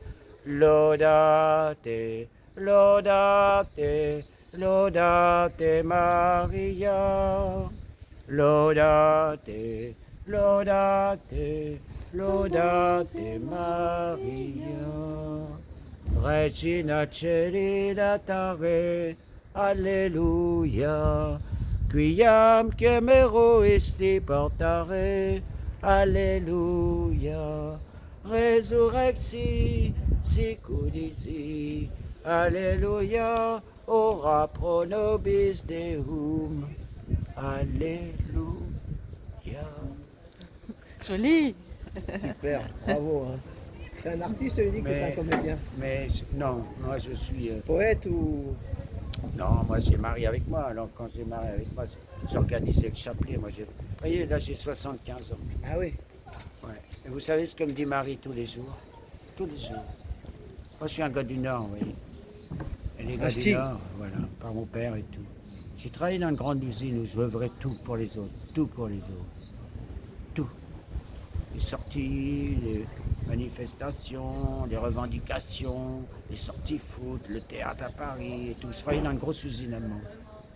Laudate, laudate, laudate Maria. Laudate, laudate, laudate Maria. Regina Celi latare, Alleluia. Quiam chemero esti portare, Alleluia. Resurrexi, sicudisi, Alleluia. Ora pro nobis Deum, Alléluia. Joli. Super, bravo. Hein. T'es un artiste, je te l'ai dit que t'es un comédien. Mais non, moi je suis... Poète ou... Non, moi j'ai Marie avec moi. Alors quand j'ai Marie avec moi, j'organisais le chapelet. Moi, vous voyez, là j'ai 75 ans. Ah oui. Ouais. Et vous savez ce que me dit Marie tous les jours? Tous les jours. Moi je suis un gars du Nord, vous voyez. Et les gars du Nord, voilà, par mon père et tout. J'ai travaillé dans une grande usine où je œuvrais tout pour les autres. Tout pour les autres. Tout. Les sorties, manifestations, les revendications, les sorties foot, le théâtre à Paris et tout. Je travaillais dans une grosse usine allemande.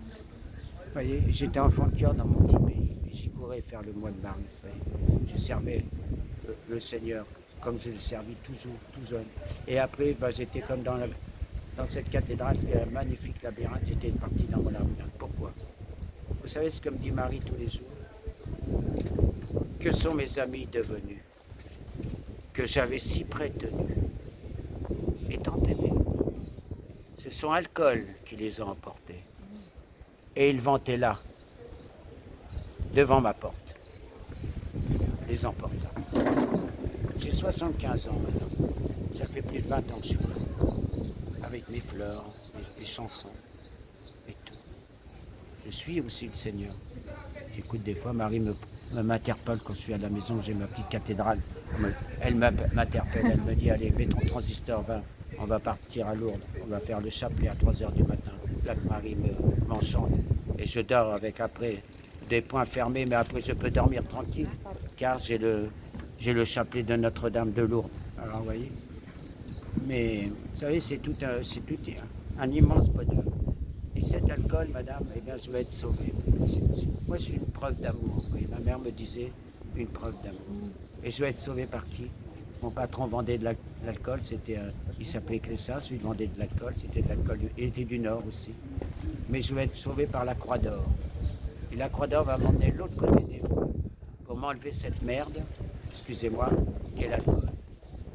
Vous voyez, j'étais enfant de cœur dans mon petit pays. Et j'y courais faire le mois de Marie. Vous voyez. Je servais le Seigneur comme je le servis toujours, tout jeune. Et après, j'étais comme dans cette cathédrale, un magnifique labyrinthe, j'étais parti dans mon labyrinthe. Pourquoi? Vous savez ce que me dit Marie tous les jours? Que sont mes amis devenus? Que j'avais si près tenus et tant aimés. Ce sont alcool qui les a emportés. Et ils vantaient là, devant ma porte. Les emporta. J'ai 75 ans maintenant. Ça fait plus de 20 ans que je suis là. Avec mes fleurs, mes chansons et tout. Je suis aussi le Seigneur. J'écoute des fois, Marie m'interpelle quand je suis à la maison, j'ai ma petite cathédrale. Elle m'interpelle, elle me dit, allez, mets ton transistor, on va partir à Lourdes, on va faire le chapelet à 3h du matin. Là que Marie m'enchante. Et je dors avec après des poings fermés, mais après je peux dormir tranquille, car j'ai le chapelet de Notre-Dame de Lourdes. Alors, vous voyez. Mais, vous savez, c'est tout un immense bonheur. Et cet alcool, madame, eh bien, je vais être sauvé. Moi, je suis une preuve d'amour. Ma mère me disait, une preuve d'amour. Et je vais être sauvé par qui? Mon patron vendait de l'alcool, il s'appelait Clessas, il vendait de l'alcool, c'était de l'alcool, il était du Nord aussi. Mais je vais être sauvé par la Croix d'Or. Et la Croix d'Or va m'emmener de l'autre côté des voies pour m'enlever cette merde, excusez-moi, qu'est l'alcool.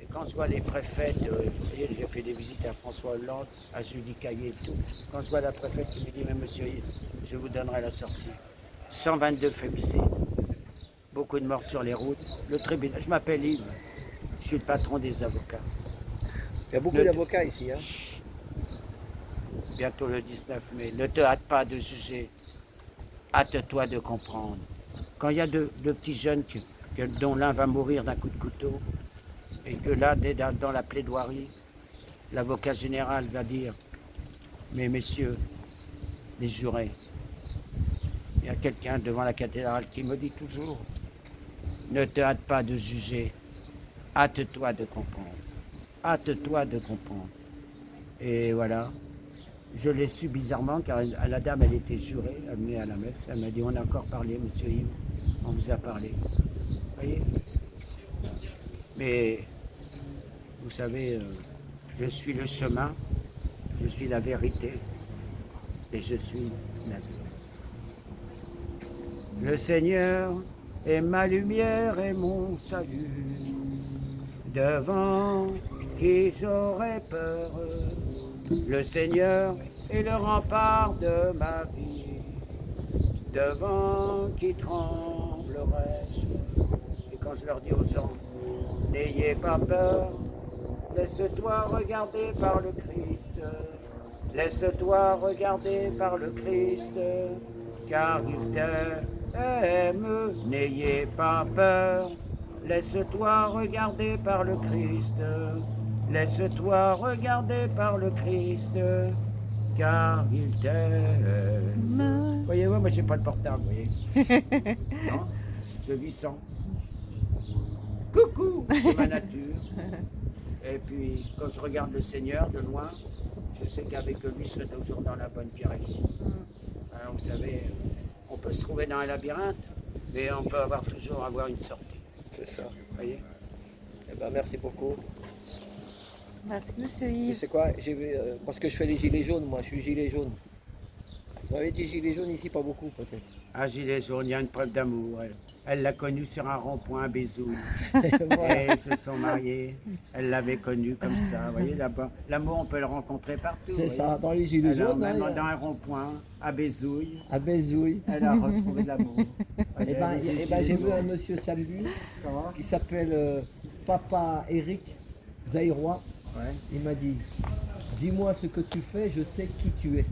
Et quand je vois les préfètes, j'ai fait des visites à François Hollande, à Julie Caillé et tout, quand je vois la préfète qui me dit, mais monsieur, je vous donnerai la sortie. 122 fémicides, beaucoup de morts sur les routes, le tribunal, je m'appelle Yves. Je suis le patron des avocats. Il y a beaucoup d'avocats ici. Hein. Bientôt le 19 mai. Ne te hâte pas de juger. Hâte-toi de comprendre. Quand il y a deux petits jeunes dont l'un va mourir d'un coup de couteau, et que là, dans la plaidoirie, l'avocat général va dire, mais messieurs, les jurés, il y a quelqu'un devant la cathédrale qui me dit toujours, ne te hâte pas de juger. Hâte-toi de comprendre. Hâte-toi de comprendre. Et voilà. Je l'ai su bizarrement, car la dame, elle était jurée, elle venait à la messe. Elle m'a dit, on a encore parlé, monsieur Yves. On vous a parlé. Vous voyez? Mais, vous savez, je suis le chemin, je suis la vérité, et je suis la vie. Le Seigneur est ma lumière et mon salut. Devant qui j'aurais peur, le Seigneur est le rempart de ma vie. Devant qui tremblerais-je? Et quand je leur dis aux gens, n'ayez pas peur, laisse-toi regarder par le Christ. Laisse-toi regarder par le Christ, car il t'aime, n'ayez pas peur. Laisse-toi regarder par le Christ, laisse-toi regarder par le Christ, car il t'aime. Voyez-vous, moi j'ai pas de portable, vous voyez. Non, je vis sans. Coucou, c'est ma nature. Et puis, quand je regarde le Seigneur de loin, je sais qu'avec lui, je serai toujours dans la bonne direction. Alors, vous savez, on peut se trouver dans un labyrinthe, mais on peut toujours avoir une sortie. C'est ça. Vous voyez? Eh ben, merci beaucoup. Merci, monsieur Tu Yves. sais quoi, parce que je fais les gilets jaunes, moi, je suis gilet jaune. Vous avez dit gilet jaune ici, pas beaucoup peut-être. Un gilet jaune, il y a une preuve d'amour. Elle l'a connu sur un rond-point à Bézouille. Voilà. Et ils se sont mariés. Elle l'avait connu comme ça. Vous voyez, là-bas, l'amour, on peut le rencontrer partout. C'est vous ça, voyez. dans les gilets Alors, jaunes, même hein, dans un rond-point à Bézouille, à Bézouille. elle a retrouvé l'amour. Eh ben, j'ai vu un monsieur samedi Comment? qui s'appelle Papa Eric Zaïrois. Ouais. Il m'a dit, dis-moi ce que tu fais, je sais qui tu es.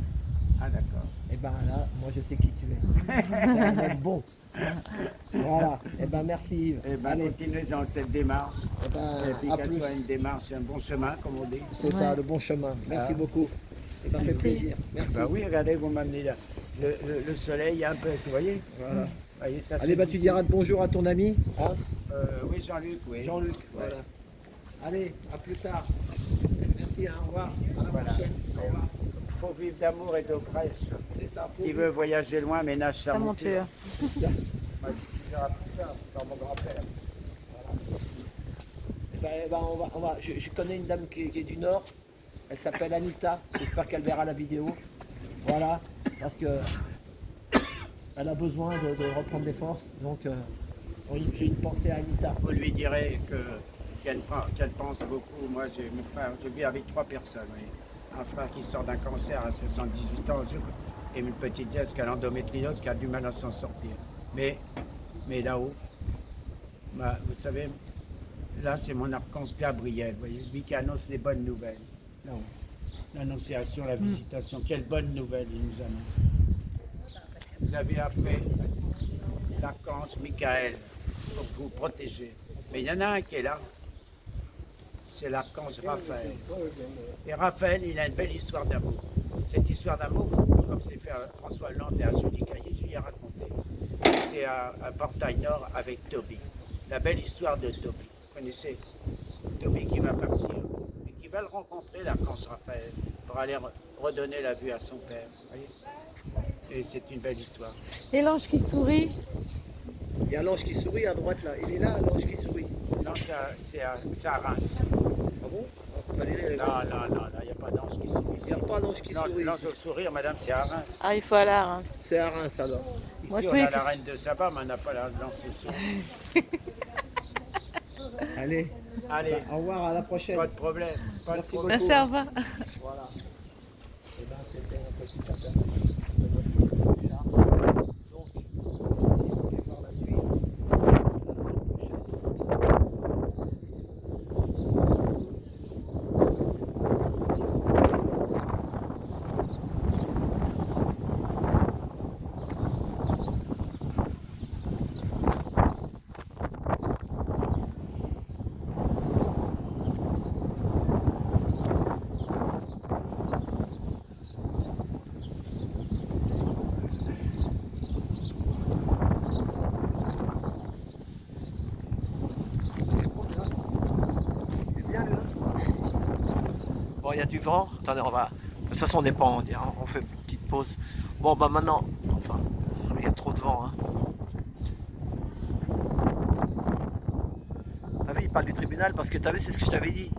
Ah, d'accord. Eh ben là, moi je sais qui tu es. Un mec bon. Voilà. Eh ben merci Yves. Eh ben, Allez. continuez dans cette démarche. Eh ben, Et puis à qu'elle plus. soit une démarche, un bon chemin, comme on dit. C'est ça, le bon chemin. Merci Ah. beaucoup. Ça fait plaisir. Merci. Bah oui, regardez, vous m'amenez là. Le soleil un peu, vous voyez? Voilà. Vous voyez ça, Allez, c'est bah tu diras bonjour à ton ami. Hein oui, Jean-Luc, oui. Jean-Luc. Ouais. Voilà. Allez, à plus tard. Merci, hein, au revoir. À la Voilà. prochaine. Au revoir. Faut vivre d'amour et d'eau fraîche. C'est ça. Faut Qui vivre. veut voyager loin, ménage sa Ça monture. monture. Moi, tu verras tout ça dans mon grand-père. Je connais une dame qui est du Nord. Elle s'appelle Anita. J'espère qu'elle verra la vidéo. Voilà. Parce que elle a besoin de reprendre des forces. Donc, oui, j'ai une pensée à Anita. Vous lui direz qu'elle pense beaucoup. Moi, j'ai mon frère, je vis avec 3 personnes. Oui. Un frère qui sort d'un cancer à 78 ans et une petite nièce qui a l'endométriose qui a du mal à s'en sortir. Mais là-haut, vous savez, là c'est mon archange Gabriel, vous voyez, lui qui annonce les bonnes nouvelles. Là-haut. L'annonciation, la visitation, quelle bonne nouvelle il nous annonce. Vous avez après l'archange Michael pour vous protéger. Mais il y en a un qui est là, c'est l'archange Raphaël. Et Raphaël, il a une belle histoire d'amour. Cette histoire d'amour, comme c'est fait à François Hollande et à Julie Caillé, je l'ai raconté. C'est un portail nord avec Toby. La belle histoire de Toby. Vous connaissez Toby qui va partir et qui va le rencontrer, l'archange Raphaël, pour aller redonner la vue à son père. Vous voyez, et c'est une belle histoire. Et l'ange qui sourit. Il y a l'ange qui sourit à droite là. Il est là, l'ange qui sourit. Non, c'est à Reims. Ah bon? Valérie, elle est là. Non, il n'y a pas d'ange qui sourit. Il n'y a pas d'ange qui sourit. L'ange ici. au sourire, madame, c'est à Reims. Ah, il faut aller à Reims. C'est à Reims alors. Ici, Moi, je on trouvais a la que- reine de Saba, mais on n'a pas l'ange au sourire. Allez, Allez, au revoir, à la prochaine. pas de problème. Pas de Merci problème. Merci, au revoir. Voilà. Et ben, c'était un petit aperçu de notre petit char. Donc, si vous voulez voir la suite, la semaine prochaine. Bon, il y a du vent. Attendez, on va. De toute façon, on n'est pas en dire. On fait une petite pause. Bon, bah maintenant. Enfin, il y a trop de vent. Hein. T'as vu, il parle du tribunal parce que t'as vu, c'est ce que je t'avais dit.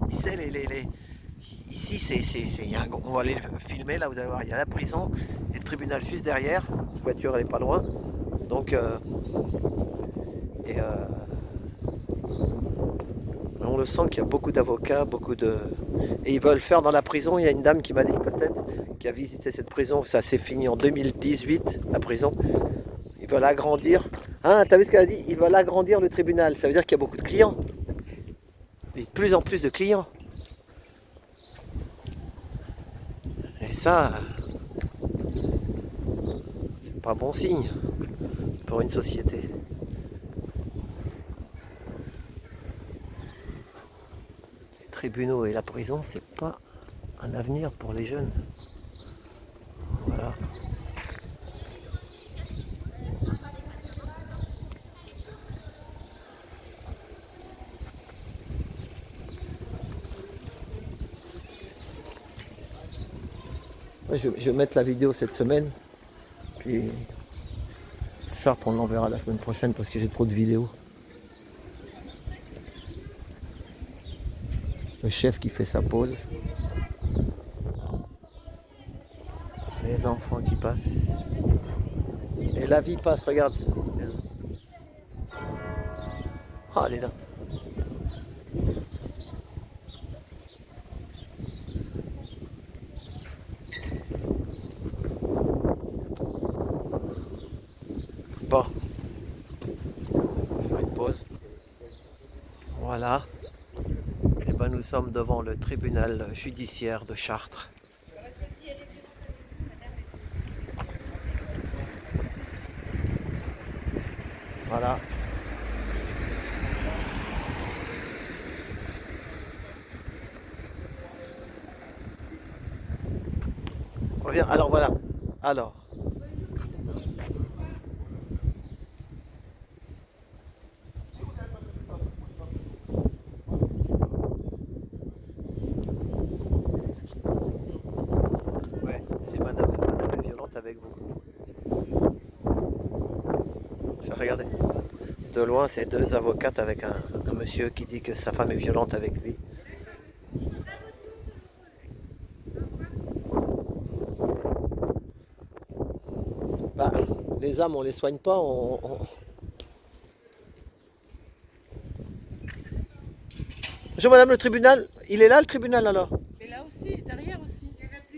Ici, on va aller le filmer. Là, vous allez voir, il y a la prison et le tribunal juste derrière. La voiture, elle est pas loin. Donc, on le sent qu'il y a beaucoup d'avocats, et ils veulent faire dans la prison. Il y a une dame qui m'a dit peut-être, qui a visité cette prison, ça s'est fini en 2018, la prison. Ils veulent agrandir. Ah, t'as vu ce qu'elle a dit? Ils veulent agrandir le tribunal. Ça veut dire qu'il y a beaucoup de clients. Et de plus en plus de clients. Et ça, c'est pas bon signe pour une société. Tribunaux et la prison, c'est pas un avenir pour les jeunes. Voilà. Je vais mettre la vidéo cette semaine. Puis Chartres, on l'enverra la semaine prochaine parce que j'ai trop de vidéos. Le chef qui fait sa pause. Les enfants qui passent. Et la vie passe, regarde. Ah, elle est là. Bon. On va faire une pause. Voilà. Et ben, nous sommes devant le tribunal judiciaire de Chartres. Voilà. Reviens. Alors voilà. Alors. regardez. De loin, c'est deux avocates avec un monsieur qui dit que sa femme est violente avec lui. Bah, les âmes, on les soigne pas. Bonjour madame, le tribunal, il est là le tribunal alors? Et là aussi, derrière aussi.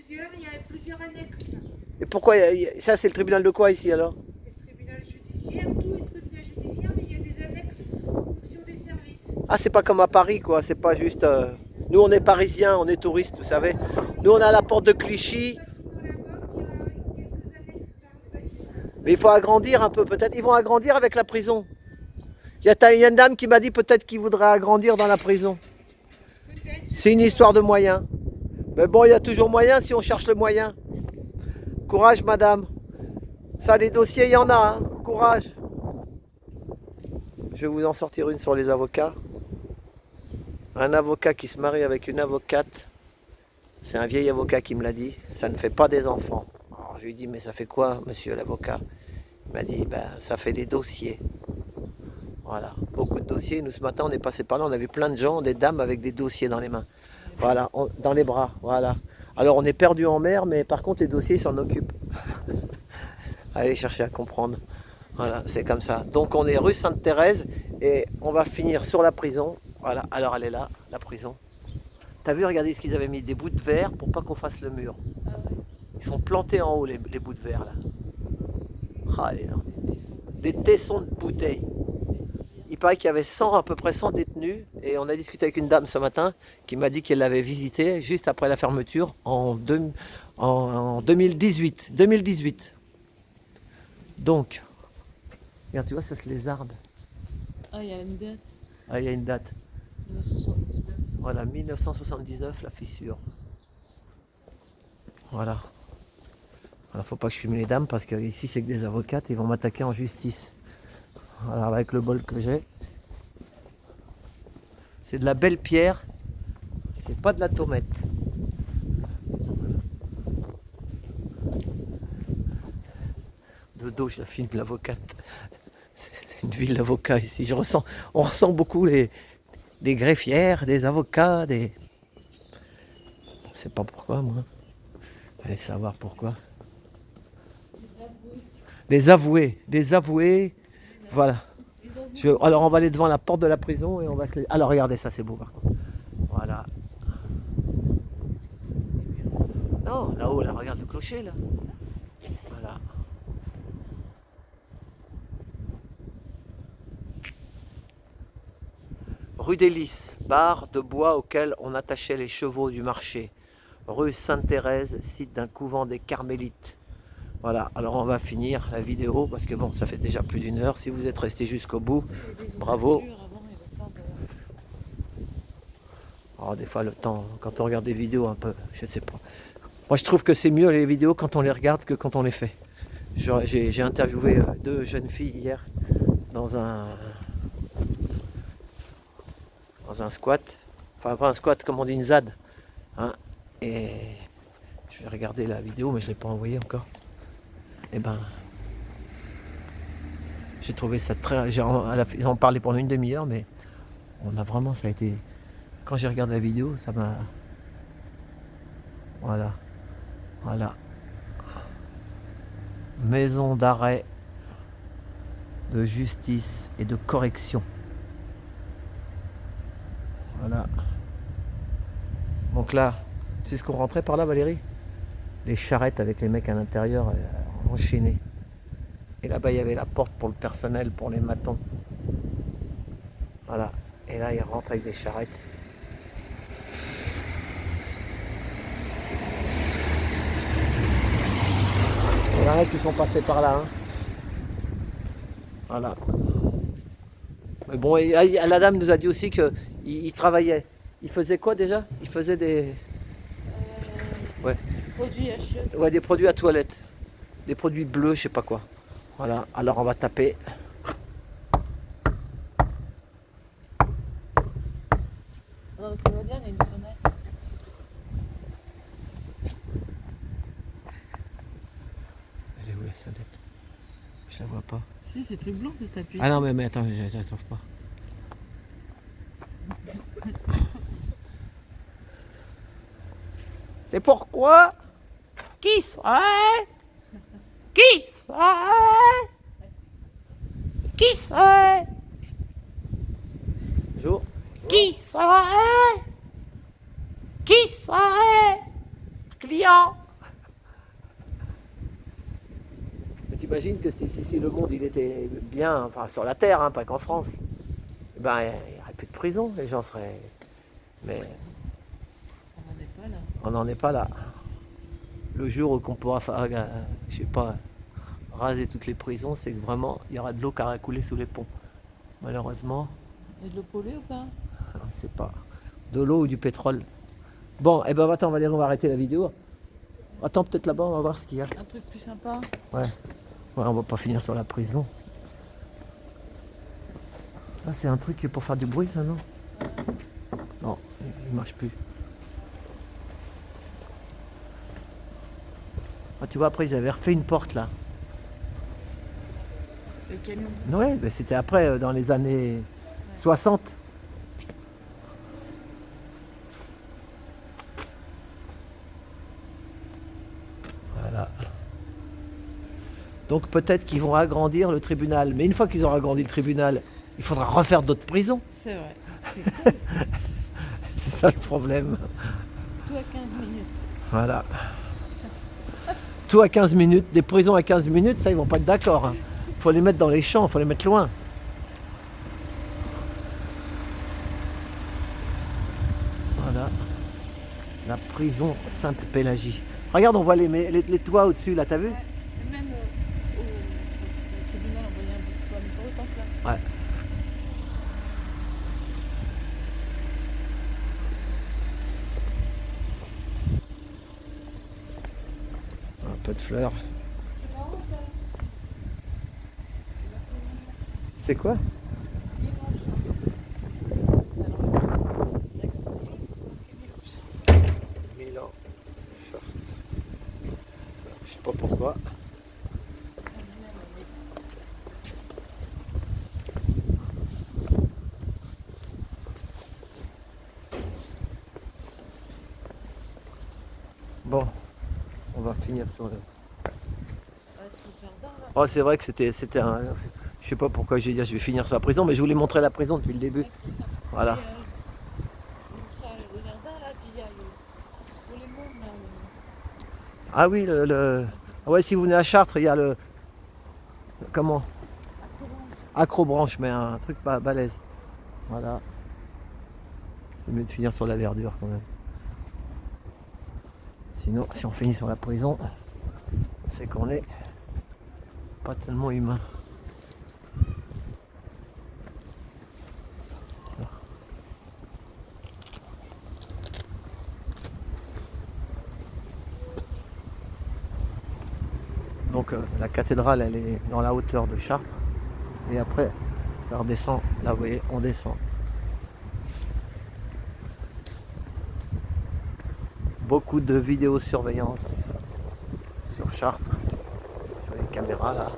Il y a plusieurs annexes. Et pourquoi ça c'est le tribunal de quoi ici alors? C'est le tribunal judiciaire, tout est tribunal judiciaire, mais il y a des annexes en fonction des services. Ah, c'est pas comme à Paris quoi, c'est pas juste. Nous on est parisiens, on est touristes, vous savez. Nous on est à la porte de Clichy. Le bâtiment là-bas, il y a quelques annexes dans le bâtiment. Mais il faut agrandir un peu, peut-être. Ils vont agrandir avec la prison. Il y a une dame qui m'a dit peut-être qu'ils voudraient agrandir dans la prison. C'est une histoire de moyens. Mais bon, il y a toujours moyen si on cherche le moyen. Courage, madame. Ça, les dossiers, il y en a. Hein. Courage. Je vais vous en sortir une sur les avocats. Un avocat qui se marie avec une avocate. C'est un vieil avocat qui me l'a dit. Ça ne fait pas des enfants. Alors, je lui ai dit, mais ça fait quoi, monsieur l'avocat? Il m'a dit, ben, ça fait des dossiers. Voilà, beaucoup de dossiers. Nous, ce matin, on est passé par là, on avait plein de gens, des dames avec des dossiers dans les mains. Voilà, dans les bras, voilà. Alors, on est perdu en mer, mais par contre, les dossiers, ils s'en occupent. Allez chercher à comprendre. Voilà, c'est comme ça. Donc, on est rue Sainte-Thérèse et on va finir sur la prison. Voilà, alors elle est là, la prison. T'as vu, regardez ce qu'ils avaient mis, des bouts de verre pour pas qu'on fasse le mur. Ils sont plantés en haut, les bouts de verre, là. Ah, des tessons de bouteilles. Il paraît qu'il y avait 100, à peu près 100 détenus. Et on a discuté avec une dame ce matin qui m'a dit qu'elle l'avait visité juste après la fermeture en 2018. 2018. Donc, regarde, tu vois, ça se lézarde. Ah, il y a une date. Ah, il y a une date. 1979. Voilà, 1979, la fissure. Voilà. Alors, faut pas que je filme les dames parce que ici, c'est que des avocates, ils vont m'attaquer en justice. Alors, avec le bol que j'ai, c'est de la belle pierre, c'est pas de la tomate. De dos, je la filme l'avocate. C'est une ville d'avocats ici. On ressent beaucoup des greffières, des avocats, des. Je sais pas pourquoi, moi. Allez savoir pourquoi. Des avoués. Voilà. Alors on va aller devant la porte de la prison et on va se... Alors regardez, ça c'est beau par contre. Voilà. Non, là-haut, là, regarde le clocher là. Voilà. Rue des Lys, barre de bois auquel on attachait les chevaux du marché. Rue Sainte-Thérèse, site d'un couvent des Carmélites. Voilà, alors on va finir la vidéo parce que bon, ça fait déjà plus d'1 heure. Si vous êtes resté jusqu'au bout, bravo. Alors, des fois, le temps, quand on regarde des vidéos un peu, je sais pas. Moi, je trouve que c'est mieux les vidéos quand on les regarde que quand on les fait. J'ai interviewé 2 jeunes filles hier dans un squat. Enfin, pas un squat, comme on dit, une ZAD. Hein, et je vais regarder la vidéo, mais je ne l'ai pas envoyée encore. Et ben, j'ai trouvé ça très... Ils en parlaient pendant une demi-heure, mais on a vraiment... Ça a été... Quand j'ai regardé la vidéo, ça m'a... Voilà. Maison d'arrêt de justice et de correction. Voilà. Donc là, c'est ce qu'on rentrait par là, Valérie? Les charrettes avec les mecs à l'intérieur enchaînés. Et là-bas, il y avait la porte pour le personnel, pour les matons. Voilà. Et là, ils rentrent avec des charrettes. Il y en a qui sont passés par là. Hein. Voilà. Mais bon, la dame nous a dit aussi qu'il travaillait. Il faisait quoi déjà? Il faisait des... Ouais. Produits à chiottes. Ouais, des produits à toilette. Des produits bleus, je sais pas quoi. Voilà, alors on va taper. Non, mais c'est moderne, il y a une sonnette. Elle est où la sonnette? Je la vois pas. Si, c'est truc blanc, c'est tapis. Ah non, mais attends, je la trouve pas. C'est pourquoi qui serait Bonjour. Qui serait client? Mais t'imagines que si le monde il était bien, enfin sur la terre, hein, pas qu'en France, eh ben il n'y aurait plus de prison, les gens seraient. Mais On n'en est pas là. on n'en est pas là. Le jour où on pourra faire, je sais pas, raser toutes les prisons, c'est que vraiment il y aura de l'eau qui aura coulé sous les ponts. Malheureusement, Il y a de l'eau polluée ou pas? on ne sait pas. De l'eau ou du pétrole. Bon, et ben attends, Valérie, on va arrêter la vidéo. Attends, peut-être là-bas, on va voir ce qu'il y a. Un truc plus sympa? Ouais. Ouais, on va pas finir sur la prison. Ah, c'est un truc pour faire du bruit, ça, non? Non, il marche plus. Ah, tu vois, après, ils avaient refait une porte, là. Le camion. Ouais, ben, c'était après, dans les années 60. Voilà. Donc peut-être qu'ils vont agrandir le tribunal. Mais une fois qu'ils auront agrandi le tribunal, il faudra refaire d'autres prisons. C'est vrai. C'est cool. C'est ça le problème. Tout à 15 minutes. Voilà. Tout à 15 minutes, des prisons à 15 minutes, ça ils vont pas être d'accord. Hein. Faut les mettre dans les champs, faut les mettre loin. Voilà. La prison Sainte-Pélagie. Regarde, on voit les toits au-dessus, là, t'as vu? Et même au tribunal, on voyait un bout de toit, mais pas autant que là. Ouais. Un peu de fleurs. C'est quoi? Milan. Je sais pas pourquoi. Bon, on va finir sur le. Oh, c'est vrai que c'était un. Je sais pas pourquoi j'ai dit je vais finir sur la prison, mais je voulais montrer la prison depuis le début. Voilà. Ah oui, ah ouais, si vous venez à Chartres, il y a le. Comment? Acrobranche, mais un truc pas balèze. Voilà. C'est mieux de finir sur la verdure quand même. Sinon, si on finit sur la prison, c'est qu'on est pas tellement humain. Donc la cathédrale, elle est dans la hauteur de Chartres. Et après, ça redescend. Là, vous voyez, on descend. Beaucoup de vidéosurveillance sur Chartres. Sur les caméras, là.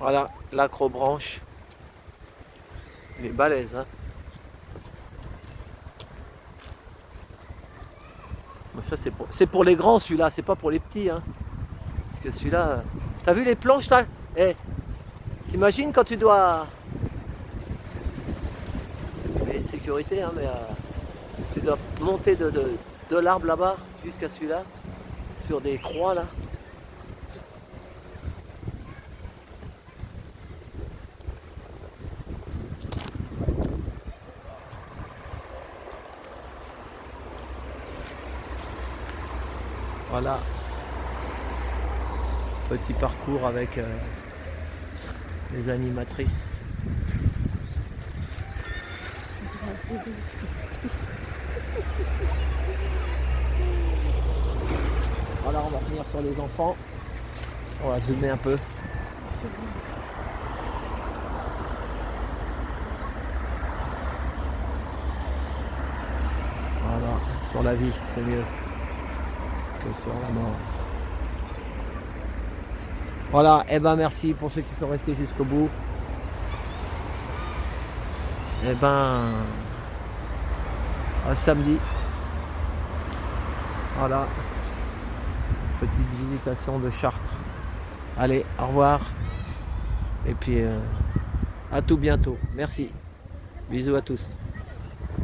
Voilà, l'acrobranche. Il est balèze, hein. Mais ça, c'est pour les grands, celui-là, c'est pas pour les petits, hein. Parce que celui-là. T'as vu les planches là? Eh, t'imagines quand tu dois. Il y a une sécurité, hein, mais tu dois monter de l'arbre là-bas jusqu'à celui-là, sur des croix là. Voilà. Petit parcours avec Les animatrices. Alors on va finir sur les enfants. On va zoomer un peu. Voilà, sur la vie, c'est mieux que sur la mort. Voilà, et ben merci pour ceux qui sont restés jusqu'au bout. Et ben à samedi. Voilà. Petite visitation de Chartres. Allez, au revoir. Et puis à tout bientôt. Merci. Bisous à tous.